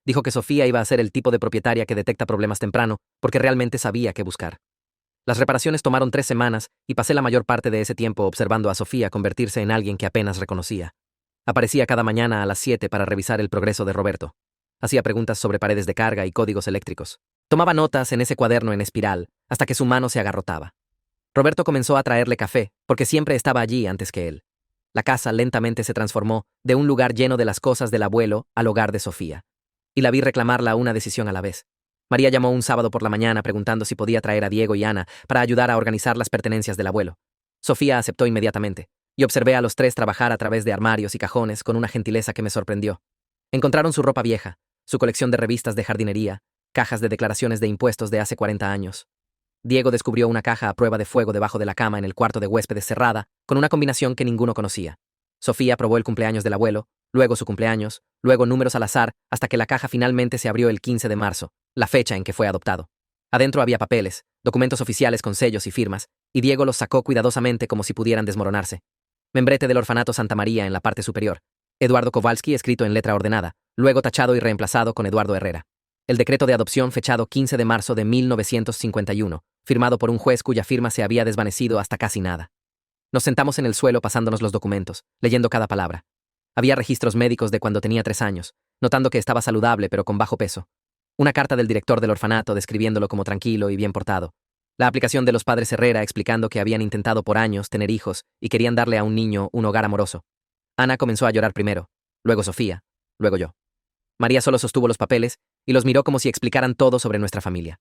Dijo que Sofía iba a ser el tipo de propietaria que detecta problemas temprano porque realmente sabía qué buscar. Las reparaciones tomaron 3 semanas y pasé la mayor parte de ese tiempo observando a Sofía convertirse en alguien que apenas reconocía. Aparecía cada mañana a las 7 para revisar el progreso de Roberto. Hacía preguntas sobre paredes de carga y códigos eléctricos. Tomaba notas en ese cuaderno en espiral hasta que su mano se agarrotaba. Roberto comenzó a traerle café porque siempre estaba allí antes que él. La casa lentamente se transformó de un lugar lleno de las cosas del abuelo al hogar de Sofía. Y la vi reclamarla una decisión a la vez. María llamó un sábado por la mañana preguntando si podía traer a Diego y Ana para ayudar a organizar las pertenencias del abuelo. Sofía aceptó inmediatamente, y observé a los tres trabajar a través de armarios y cajones con una gentileza que me sorprendió. Encontraron su ropa vieja, su colección de revistas de jardinería, cajas de declaraciones de impuestos de hace 40 años. Diego descubrió una caja a prueba de fuego debajo de la cama en el cuarto de huéspedes cerrada, con una combinación que ninguno conocía. Sofía probó el cumpleaños del abuelo, luego su cumpleaños, luego números al azar, hasta que la caja finalmente se abrió el 15 de marzo, la fecha en que fue adoptado. Adentro había papeles, documentos oficiales con sellos y firmas, y Diego los sacó cuidadosamente como si pudieran desmoronarse. Membrete del orfanato Santa María en la parte superior. Eduardo Kowalski escrito en letra ordenada, luego tachado y reemplazado con Eduardo Herrera. El decreto de adopción fechado 15 de marzo de 1951, firmado por un juez cuya firma se había desvanecido hasta casi nada. Nos sentamos en el suelo pasándonos los documentos, leyendo cada palabra. Había registros médicos de cuando tenía 3 años, notando que estaba saludable pero con bajo peso. Una carta del director del orfanato describiéndolo como tranquilo y bien portado. La aplicación de los padres Herrera explicando que habían intentado por años tener hijos y querían darle a un niño un hogar amoroso. Ana comenzó a llorar primero, luego Sofía, luego yo. María solo sostuvo los papeles y los miró como si explicaran todo sobre nuestra familia.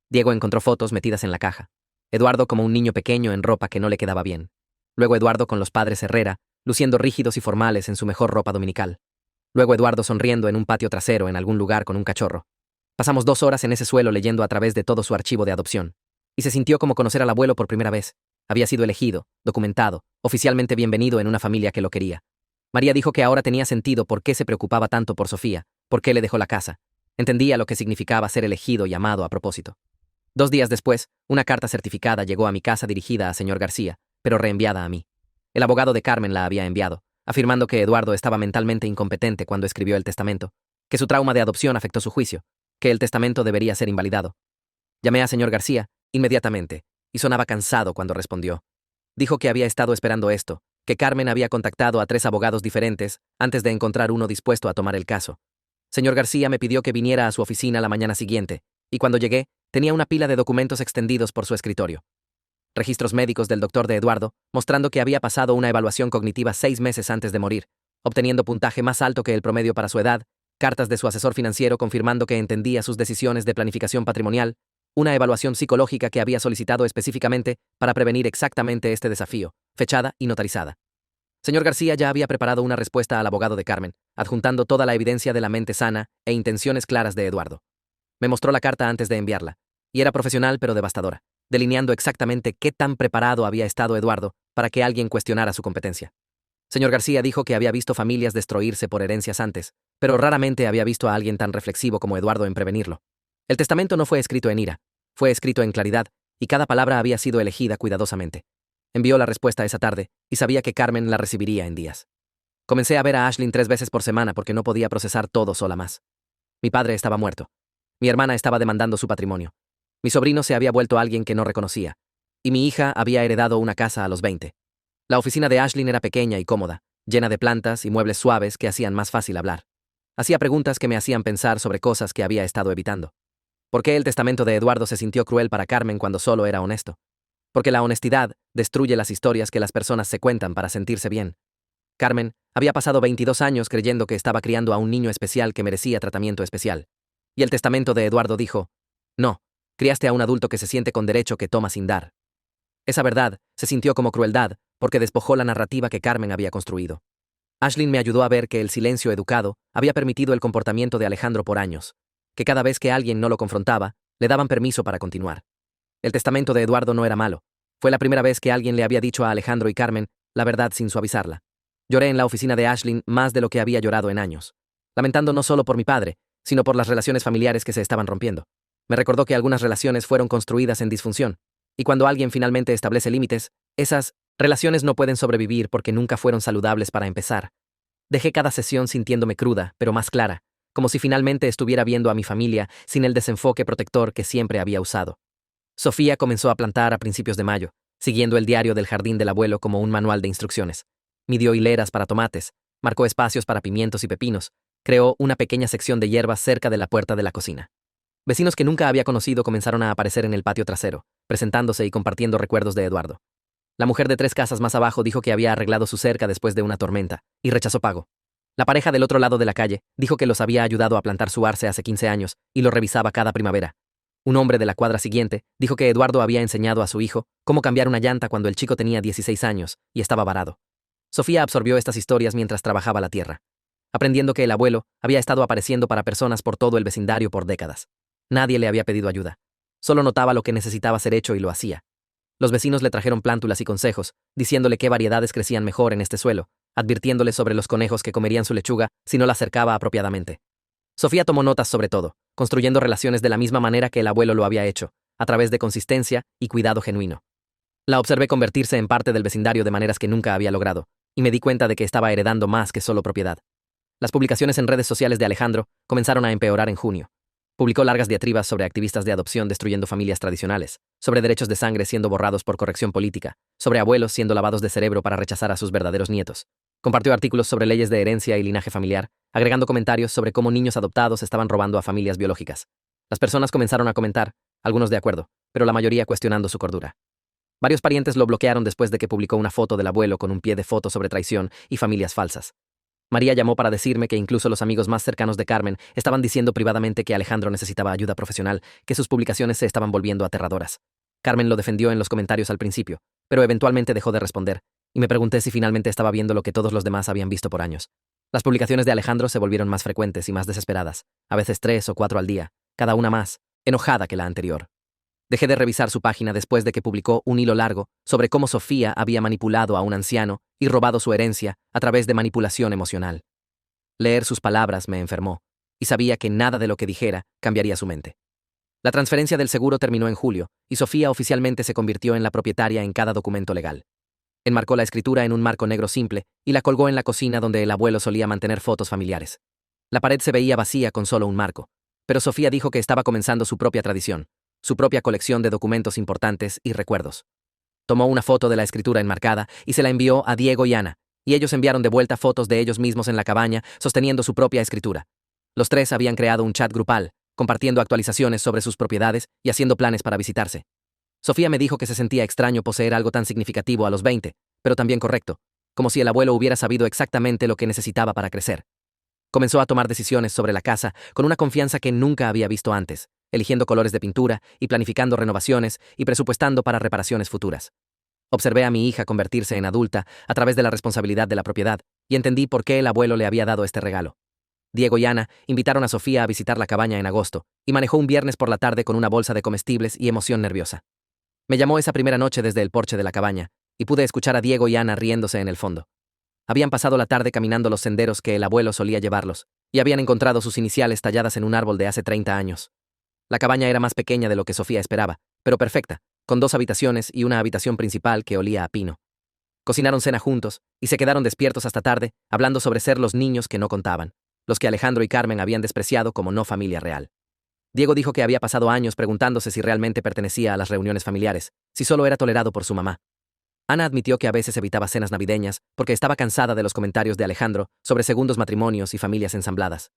Diego encontró fotos metidas en la caja. Eduardo como un niño pequeño en ropa que no le quedaba bien. Luego Eduardo con los padres Herrera, luciendo rígidos y formales en su mejor ropa dominical. Luego Eduardo sonriendo en un patio trasero en algún lugar con un cachorro. Pasamos 2 horas en ese suelo leyendo a través de todo su archivo de adopción. Y se sintió como conocer al abuelo por primera vez. Había sido elegido, documentado, oficialmente bienvenido en una familia que lo quería. María dijo que ahora tenía sentido por qué se preocupaba tanto por Sofía, por qué le dejó la casa. Entendía lo que significaba ser elegido y amado a propósito. 2 días después, una carta certificada llegó a mi casa dirigida a señor García, pero reenviada a mí. El abogado de Carmen la había enviado, afirmando que Eduardo estaba mentalmente incompetente cuando escribió el testamento, que su trauma de adopción afectó su juicio, que el testamento debería ser invalidado. Llamé a señor García, inmediatamente, y sonaba cansado cuando respondió. Dijo que había estado esperando esto, que Carmen había contactado a 3 abogados diferentes antes de encontrar uno dispuesto a tomar el caso. Señor García me pidió que viniera a su oficina la mañana siguiente, y cuando llegué, tenía una pila de documentos extendidos por su escritorio. Registros médicos del doctor de Eduardo, mostrando que había pasado una evaluación cognitiva 6 meses antes de morir, obteniendo puntaje más alto que el promedio para su edad, cartas de su asesor financiero confirmando que entendía sus decisiones de planificación patrimonial, una evaluación psicológica que había solicitado específicamente para prevenir exactamente este desafío, fechada y notarizada. Señor García ya había preparado una respuesta al abogado de Carmen, adjuntando toda la evidencia de la mente sana e intenciones claras de Eduardo. Me mostró la carta antes de enviarla, y era profesional pero devastadora, delineando exactamente qué tan preparado había estado Eduardo para que alguien cuestionara su competencia. Señor García dijo que había visto familias destruirse por herencias antes, pero raramente había visto a alguien tan reflexivo como Eduardo en prevenirlo. El testamento no fue escrito en ira, fue escrito en claridad, y cada palabra había sido elegida cuidadosamente. Envió la respuesta esa tarde, y sabía que Carmen la recibiría en días. Comencé a ver a Ashlyn 3 veces por semana porque no podía procesar todo sola más. Mi padre estaba muerto. Mi hermana estaba demandando su patrimonio. Mi sobrino se había vuelto alguien que no reconocía. Y mi hija había heredado una casa a los 20. La oficina de Ashlyn era pequeña y cómoda, llena de plantas y muebles suaves que hacían más fácil hablar. Hacía preguntas que me hacían pensar sobre cosas que había estado evitando. ¿Por qué el testamento de Eduardo se sintió cruel para Carmen cuando solo era honesto? Porque la honestidad destruye las historias que las personas se cuentan para sentirse bien. Carmen había pasado 22 años creyendo que estaba criando a un niño especial que merecía tratamiento especial. Y el testamento de Eduardo dijo, no, criaste a un adulto que se siente con derecho que toma sin dar. Esa verdad se sintió como crueldad porque despojó la narrativa que Carmen había construido. Ashlyn me ayudó a ver que el silencio educado había permitido el comportamiento de Alejandro por años, que cada vez que alguien no lo confrontaba, le daban permiso para continuar. El testamento de Eduardo no era malo. Fue la primera vez que alguien le había dicho a Alejandro y Carmen la verdad sin suavizarla. Lloré en la oficina de Ashlyn más de lo que había llorado en años, lamentando no solo por mi padre, sino por las relaciones familiares que se estaban rompiendo. Me recordó que algunas relaciones fueron construidas en disfunción, y cuando alguien finalmente establece límites, esas relaciones no pueden sobrevivir porque nunca fueron saludables para empezar. Dejé cada sesión sintiéndome cruda, pero más clara, como si finalmente estuviera viendo a mi familia sin el desenfoque protector que siempre había usado. Sofía comenzó a plantar a principios de mayo, siguiendo el diario del jardín del abuelo como un manual de instrucciones. Midió hileras para tomates, marcó espacios para pimientos y pepinos, creó una pequeña sección de hierbas cerca de la puerta de la cocina. Vecinos que nunca había conocido comenzaron a aparecer en el patio trasero, presentándose y compartiendo recuerdos de Eduardo. La mujer de 3 casas más abajo dijo que había arreglado su cerca después de una tormenta, y rechazó pago. La pareja del otro lado de la calle dijo que los había ayudado a plantar su arce hace 15 años y lo revisaba cada primavera. Un hombre de la cuadra siguiente dijo que Eduardo había enseñado a su hijo cómo cambiar una llanta cuando el chico tenía 16 años y estaba varado. Sofía absorbió estas historias mientras trabajaba la tierra, aprendiendo que el abuelo había estado apareciendo para personas por todo el vecindario por décadas. Nadie le había pedido ayuda. Solo notaba lo que necesitaba ser hecho y lo hacía. Los vecinos le trajeron plántulas y consejos, diciéndole qué variedades crecían mejor en este suelo, advirtiéndole sobre los conejos que comerían su lechuga si no la cercaba apropiadamente. Sofía tomó notas sobre todo, construyendo relaciones de la misma manera que el abuelo lo había hecho, a través de consistencia y cuidado genuino. La observé convertirse en parte del vecindario de maneras que nunca había logrado, y me di cuenta de que estaba heredando más que solo propiedad. Las publicaciones en redes sociales de Alejandro comenzaron a empeorar en junio. Publicó largas diatribas sobre activistas de adopción destruyendo familias tradicionales, sobre derechos de sangre siendo borrados por corrección política, sobre abuelos siendo lavados de cerebro para rechazar a sus verdaderos nietos. Compartió artículos sobre leyes de herencia y linaje familiar, agregando comentarios sobre cómo niños adoptados estaban robando a familias biológicas. Las personas comenzaron a comentar, algunos de acuerdo, pero la mayoría cuestionando su cordura. Varios parientes lo bloquearon después de que publicó una foto del abuelo con un pie de foto sobre traición y familias falsas. María llamó para decirme que incluso los amigos más cercanos de Carmen estaban diciendo privadamente que Alejandro necesitaba ayuda profesional, que sus publicaciones se estaban volviendo aterradoras. Carmen lo defendió en los comentarios al principio, pero eventualmente dejó de responder, y me pregunté si finalmente estaba viendo lo que todos los demás habían visto por años. Las publicaciones de Alejandro se volvieron más frecuentes y más desesperadas, a veces 3 o 4 al día, cada una más enojada que la anterior. Dejé de revisar su página después de que publicó un hilo largo sobre cómo Sofía había manipulado a un anciano y robado su herencia a través de manipulación emocional. Leer sus palabras me enfermó, y sabía que nada de lo que dijera cambiaría su mente. La transferencia del seguro terminó en julio, y Sofía oficialmente se convirtió en la propietaria en cada documento legal. Enmarcó la escritura en un marco negro simple y la colgó en la cocina donde el abuelo solía mantener fotos familiares. La pared se veía vacía con solo un marco, pero Sofía dijo que estaba comenzando su propia tradición, su propia colección de documentos importantes y recuerdos. Tomó una foto de la escritura enmarcada y se la envió a Diego y Ana, y ellos enviaron de vuelta fotos de ellos mismos en la cabaña, sosteniendo su propia escritura. Los tres habían creado un chat grupal, compartiendo actualizaciones sobre sus propiedades y haciendo planes para visitarse. Sofía me dijo que se sentía extraño poseer algo tan significativo a los 20, pero también correcto, como si el abuelo hubiera sabido exactamente lo que necesitaba para crecer. Comenzó a tomar decisiones sobre la casa con una confianza que nunca había visto antes, eligiendo colores de pintura y planificando renovaciones y presupuestando para reparaciones futuras. Observé a mi hija convertirse en adulta a través de la responsabilidad de la propiedad y entendí por qué el abuelo le había dado este regalo. Diego y Ana invitaron a Sofía a visitar la cabaña en agosto y manejó un viernes por la tarde con una bolsa de comestibles y emoción nerviosa. Me llamó esa primera noche desde el porche de la cabaña y pude escuchar a Diego y Ana riéndose en el fondo. Habían pasado la tarde caminando los senderos que el abuelo solía llevarlos y habían encontrado sus iniciales talladas en un árbol de hace 30 años. La cabaña era más pequeña de lo que Sofía esperaba, pero perfecta, con 2 habitaciones y una habitación principal que olía a pino. Cocinaron cena juntos y se quedaron despiertos hasta tarde, hablando sobre ser los niños que no contaban, los que Alejandro y Carmen habían despreciado como no familia real. Diego dijo que había pasado años preguntándose si realmente pertenecía a las reuniones familiares, si solo era tolerado por su mamá. Ana admitió que a veces evitaba cenas navideñas porque estaba cansada de los comentarios de Alejandro sobre segundos matrimonios y familias ensambladas.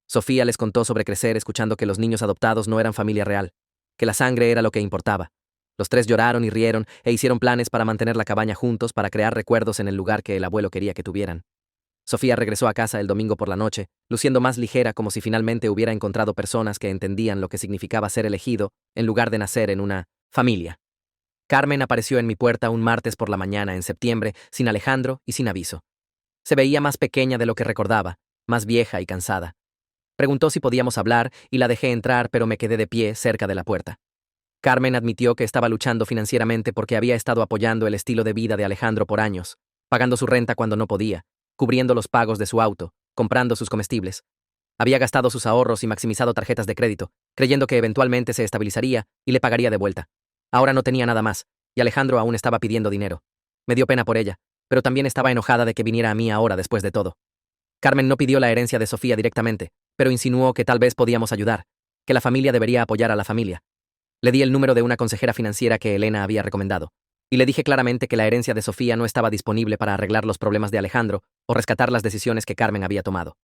Sofía les contó sobre crecer escuchando que los niños adoptados no eran familia real, que la sangre era lo que importaba. Los tres lloraron y rieron e hicieron planes para mantener la cabaña juntos para crear recuerdos en el lugar que el abuelo quería que tuvieran. Sofía regresó a casa el domingo por la noche, luciendo más ligera como si finalmente hubiera encontrado personas que entendían lo que significaba ser elegido en lugar de nacer en una familia. Carmen apareció en mi puerta un martes por la mañana en septiembre, sin Alejandro y sin aviso. Se veía más pequeña de lo que recordaba, más vieja y cansada. Preguntó si podíamos hablar y la dejé entrar, pero me quedé de pie cerca de la puerta. Carmen admitió que estaba luchando financieramente porque había estado apoyando el estilo de vida de Alejandro por años, pagando su renta cuando no podía, cubriendo los pagos de su auto, comprando sus comestibles. Había gastado sus ahorros y maximizado tarjetas de crédito, creyendo que eventualmente se estabilizaría y le pagaría de vuelta. Ahora no tenía nada más, y Alejandro aún estaba pidiendo dinero. Me dio pena por ella, pero también estaba enojada de que viniera a mí ahora después de todo. Carmen no pidió la herencia de Sofía directamente, pero insinuó que tal vez podíamos ayudar, que la familia debería apoyar a la familia. Le di el número de una consejera financiera que Elena había recomendado, y le dije claramente que la herencia de Sofía no estaba disponible para arreglar los problemas de Alejandro o rescatar las decisiones que Carmen había tomado.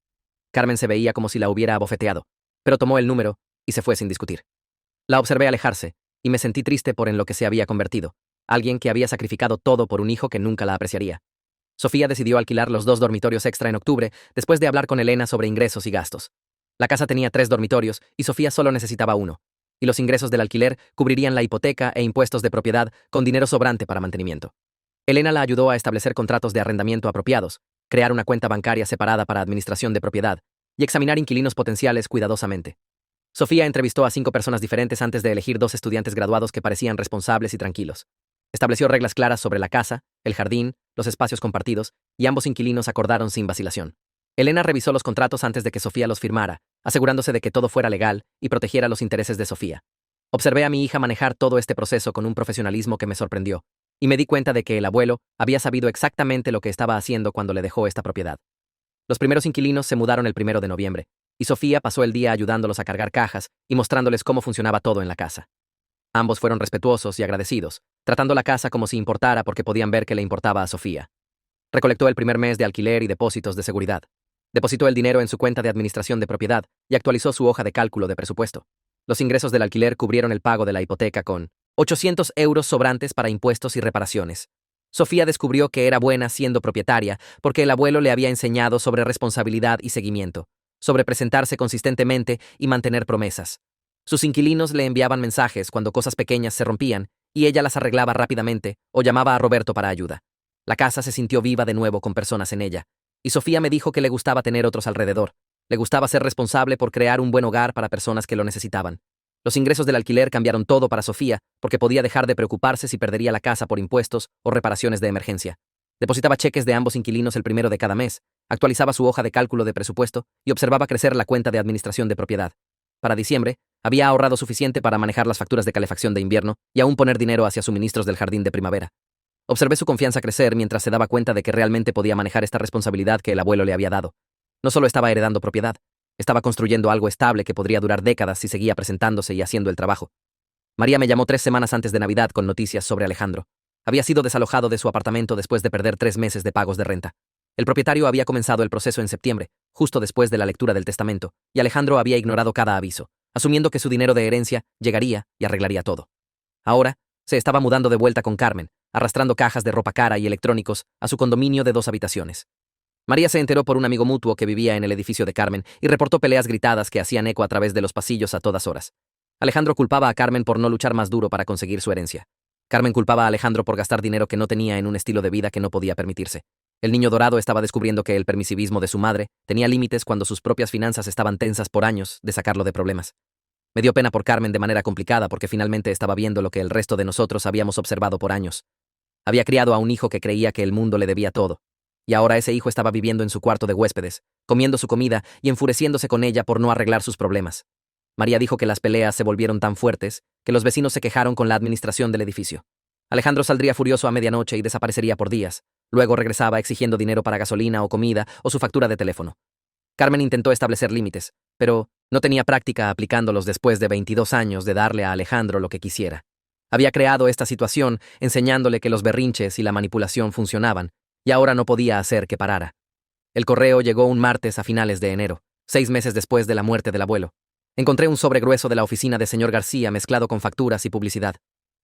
Carmen se veía como si la hubiera abofeteado, pero tomó el número y se fue sin discutir. La observé alejarse, y me sentí triste por en lo que se había convertido, alguien que había sacrificado todo por un hijo que nunca la apreciaría. Sofía decidió alquilar los 2 dormitorios extra en octubre, después de hablar con Elena sobre ingresos y gastos. La casa tenía 3 dormitorios y Sofía solo necesitaba uno, y los ingresos del alquiler cubrirían la hipoteca e impuestos de propiedad con dinero sobrante para mantenimiento. Elena la ayudó a establecer contratos de arrendamiento apropiados, crear una cuenta bancaria separada para administración de propiedad y examinar inquilinos potenciales cuidadosamente. Sofía entrevistó a 5 personas diferentes antes de elegir 2 estudiantes graduados que parecían responsables y tranquilos. Estableció reglas claras sobre la casa, el jardín, los espacios compartidos, y ambos inquilinos acordaron sin vacilación. Elena revisó los contratos antes de que Sofía los firmara, asegurándose de que todo fuera legal y protegiera los intereses de Sofía. Observé a mi hija manejar todo este proceso con un profesionalismo que me sorprendió, y me di cuenta de que el abuelo había sabido exactamente lo que estaba haciendo cuando le dejó esta propiedad. Los primeros inquilinos se mudaron el 1 de noviembre, y Sofía pasó el día ayudándolos a cargar cajas y mostrándoles cómo funcionaba todo en la casa. Ambos fueron respetuosos y agradecidos, tratando la casa como si importara porque podían ver que le importaba a Sofía. Recolectó el primer mes de alquiler y depósitos de seguridad. Depositó el dinero en su cuenta de administración de propiedad y actualizó su hoja de cálculo de presupuesto. Los ingresos del alquiler cubrieron el pago de la hipoteca con 800 euros sobrantes para impuestos y reparaciones. Sofía descubrió que era buena siendo propietaria porque el abuelo le había enseñado sobre responsabilidad y seguimiento, sobre presentarse consistentemente y mantener promesas. Sus inquilinos le enviaban mensajes cuando cosas pequeñas se rompían y ella las arreglaba rápidamente o llamaba a Roberto para ayuda. La casa se sintió viva de nuevo con personas en ella, y Sofía me dijo que le gustaba tener otros alrededor. Le gustaba ser responsable por crear un buen hogar para personas que lo necesitaban. Los ingresos del alquiler cambiaron todo para Sofía porque podía dejar de preocuparse si perdería la casa por impuestos o reparaciones de emergencia. Depositaba cheques de ambos inquilinos el 1 de cada mes, actualizaba su hoja de cálculo de presupuesto y observaba crecer la cuenta de administración de propiedad. Para diciembre, había ahorrado suficiente para manejar las facturas de calefacción de invierno y aún poner dinero hacia suministros del jardín de primavera. Observé su confianza crecer mientras se daba cuenta de que realmente podía manejar esta responsabilidad que el abuelo le había dado. No solo estaba heredando propiedad, estaba construyendo algo estable que podría durar décadas si seguía presentándose y haciendo el trabajo. María me llamó 3 semanas antes de Navidad con noticias sobre Alejandro. Había sido desalojado de su apartamento después de perder 3 meses de pagos de renta. El propietario había comenzado el proceso en septiembre, justo después de la lectura del testamento, y Alejandro había ignorado cada aviso, asumiendo que su dinero de herencia llegaría y arreglaría todo. Ahora, se estaba mudando de vuelta con Carmen, arrastrando cajas de ropa cara y electrónicos a su condominio de 2 habitaciones. María se enteró por un amigo mutuo que vivía en el edificio de Carmen y reportó peleas gritadas que hacían eco a través de los pasillos a todas horas. Alejandro culpaba a Carmen por no luchar más duro para conseguir su herencia. Carmen culpaba a Alejandro por gastar dinero que no tenía en un estilo de vida que no podía permitirse. El niño dorado estaba descubriendo que el permisivismo de su madre tenía límites cuando sus propias finanzas estaban tensas por años de sacarlo de problemas. Me dio pena por Carmen de manera complicada porque finalmente estaba viendo lo que el resto de nosotros habíamos observado por años. Había criado a un hijo que creía que el mundo le debía todo. Y ahora ese hijo estaba viviendo en su cuarto de huéspedes, comiendo su comida y enfureciéndose con ella por no arreglar sus problemas. María dijo que las peleas se volvieron tan fuertes que los vecinos se quejaron con la administración del edificio. Alejandro saldría furioso a medianoche y desaparecería por días. Luego regresaba exigiendo dinero para gasolina o comida o su factura de teléfono. Carmen intentó establecer límites, pero no tenía práctica aplicándolos después de 22 años de darle a Alejandro lo que quisiera. Había creado esta situación enseñándole que los berrinches y la manipulación funcionaban, y ahora no podía hacer que parara. El correo llegó un martes a finales de enero, 6 meses después de la muerte del abuelo. Encontré un sobre grueso de la oficina de señor García mezclado con facturas y publicidad.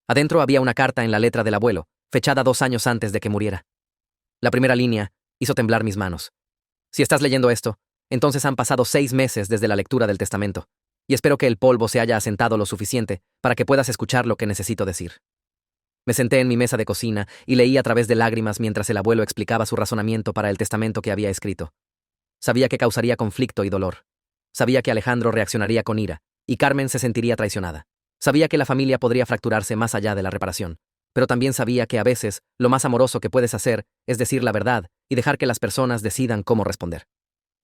Adentro había una carta en la letra del abuelo, fechada 2 años antes de que muriera. La primera línea hizo temblar mis manos. Si estás leyendo esto, entonces han pasado 6 meses desde la lectura del testamento, y espero que el polvo se haya asentado lo suficiente para que puedas escuchar lo que necesito decir. Me senté en mi mesa de cocina y leí a través de lágrimas mientras el abuelo explicaba su razonamiento para el testamento que había escrito. Sabía que causaría conflicto y dolor. Sabía que Alejandro reaccionaría con ira, y Carmen se sentiría traicionada. Sabía que la familia podría fracturarse más allá de la reparación, pero también sabía que a veces lo más amoroso que puedes hacer es decir la verdad y dejar que las personas decidan cómo responder.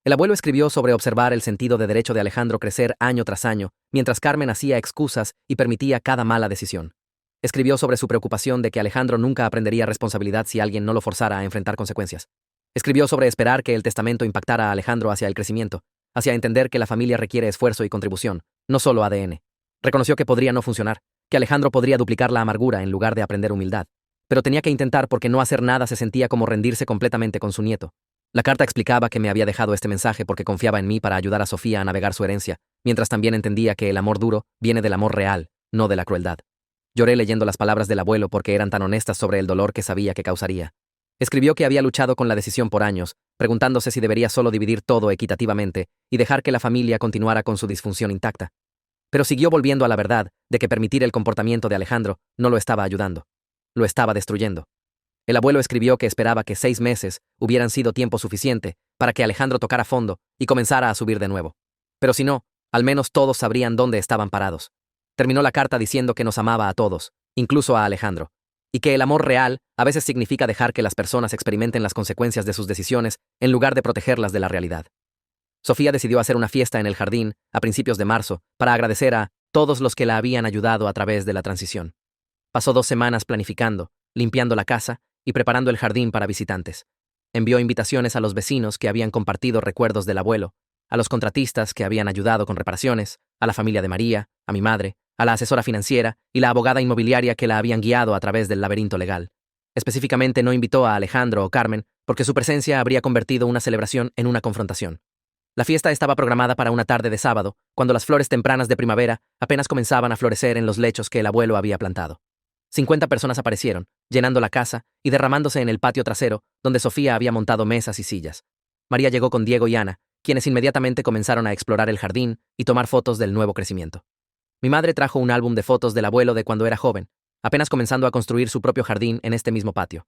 El abuelo escribió sobre observar el sentido de derecho de Alejandro crecer año tras año, mientras Carmen hacía excusas y permitía cada mala decisión. Escribió sobre su preocupación de que Alejandro nunca aprendería responsabilidad si alguien no lo forzara a enfrentar consecuencias. Escribió sobre esperar que el testamento impactara a Alejandro hacia el crecimiento, hacia entender que la familia requiere esfuerzo y contribución, no solo ADN. Reconoció que podría no funcionar, que Alejandro podría duplicar la amargura en lugar de aprender humildad. Pero tenía que intentar porque no hacer nada se sentía como rendirse completamente con su nieto. La carta explicaba que me había dejado este mensaje porque confiaba en mí para ayudar a Sofía a navegar su herencia, mientras también entendía que el amor duro viene del amor real, no de la crueldad. Lloré leyendo las palabras del abuelo porque eran tan honestas sobre el dolor que sabía que causaría. Escribió que había luchado con la decisión por años, preguntándose si debería solo dividir todo equitativamente y dejar que la familia continuara con su disfunción intacta. Pero siguió volviendo a la verdad de que permitir el comportamiento de Alejandro no lo estaba ayudando. Lo estaba destruyendo. El abuelo escribió que esperaba que 6 meses hubieran sido tiempo suficiente para que Alejandro tocara fondo y comenzara a subir de nuevo. Pero si no, al menos todos sabrían dónde estaban parados. Terminó la carta diciendo que nos amaba a todos, incluso a Alejandro, y que el amor real a veces significa dejar que las personas experimenten las consecuencias de sus decisiones en lugar de protegerlas de la realidad. Sofía decidió hacer una fiesta en el jardín a principios de marzo para agradecer a todos los que la habían ayudado a través de la transición. Pasó 2 semanas planificando, limpiando la casa y preparando el jardín para visitantes. Envió invitaciones a los vecinos que habían compartido recuerdos del abuelo, a los contratistas que habían ayudado con reparaciones, a la familia de María, a mi madre, a la asesora financiera y la abogada inmobiliaria que la habían guiado a través del laberinto legal. Específicamente no invitó a Alejandro o Carmen porque su presencia habría convertido una celebración en una confrontación. La fiesta estaba programada para una tarde de sábado, cuando las flores tempranas de primavera apenas comenzaban a florecer en los lechos que el abuelo había plantado. 50 personas aparecieron, llenando la casa y derramándose en el patio trasero, donde Sofía había montado mesas y sillas. María llegó con Diego y Ana, quienes inmediatamente comenzaron a explorar el jardín y tomar fotos del nuevo crecimiento. Mi madre trajo un álbum de fotos del abuelo de cuando era joven, apenas comenzando a construir su propio jardín en este mismo patio.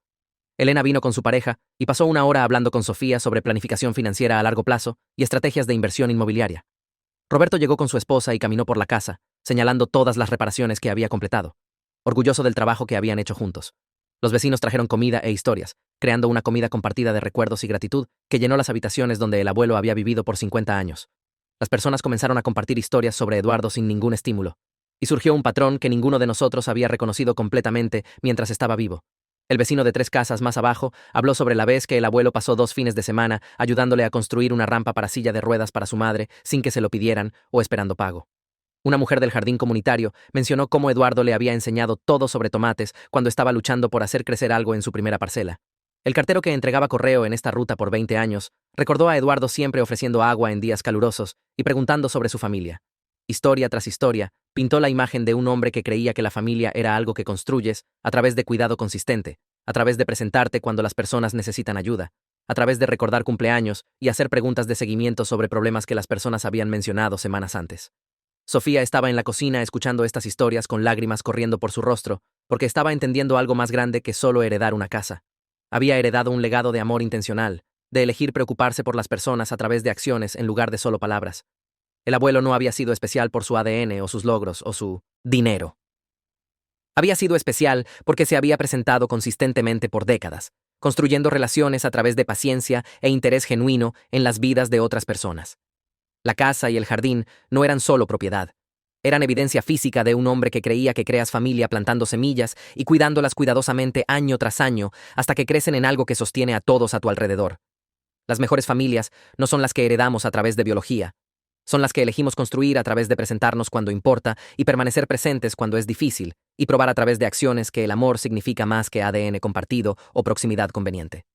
Elena vino con su pareja y pasó 1 hora hablando con Sofía sobre planificación financiera a largo plazo y estrategias de inversión inmobiliaria. Roberto llegó con su esposa y caminó por la casa, señalando todas las reparaciones que había completado, orgulloso del trabajo que habían hecho juntos. Los vecinos trajeron comida e historias, creando una comida compartida de recuerdos y gratitud que llenó las habitaciones donde el abuelo había vivido por 50 años. Las personas comenzaron a compartir historias sobre Eduardo sin ningún estímulo, y surgió un patrón que ninguno de nosotros había reconocido completamente mientras estaba vivo. El vecino de 3 casas más abajo habló sobre la vez que el abuelo pasó 2 fines de semana ayudándole a construir una rampa para silla de ruedas para su madre sin que se lo pidieran o esperando pago. Una mujer del jardín comunitario mencionó cómo Eduardo le había enseñado todo sobre tomates cuando estaba luchando por hacer crecer algo en su primera parcela. El cartero que entregaba correo en esta ruta por 20 años recordó a Eduardo siempre ofreciendo agua en días calurosos y preguntando sobre su familia. Historia tras historia, pintó la imagen de un hombre que creía que la familia era algo que construyes a través de cuidado consistente, a través de presentarte cuando las personas necesitan ayuda, a través de recordar cumpleaños y hacer preguntas de seguimiento sobre problemas que las personas habían mencionado semanas antes. Sofía estaba en la cocina escuchando estas historias con lágrimas corriendo por su rostro, porque estaba entendiendo algo más grande que solo heredar una casa. Había heredado un legado de amor intencional, de elegir preocuparse por las personas a través de acciones en lugar de solo palabras. El abuelo no había sido especial por su ADN o sus logros o su dinero. Había sido especial porque se había presentado consistentemente por décadas, construyendo relaciones a través de paciencia e interés genuino en las vidas de otras personas. La casa y el jardín no eran solo propiedad. Eran evidencia física de un hombre que creía que creas familia plantando semillas y cuidándolas cuidadosamente año tras año hasta que crecen en algo que sostiene a todos a tu alrededor. Las mejores familias no son las que heredamos a través de biología. Son las que elegimos construir a través de presentarnos cuando importa y permanecer presentes cuando es difícil, y probar a través de acciones que el amor significa más que ADN compartido o proximidad conveniente.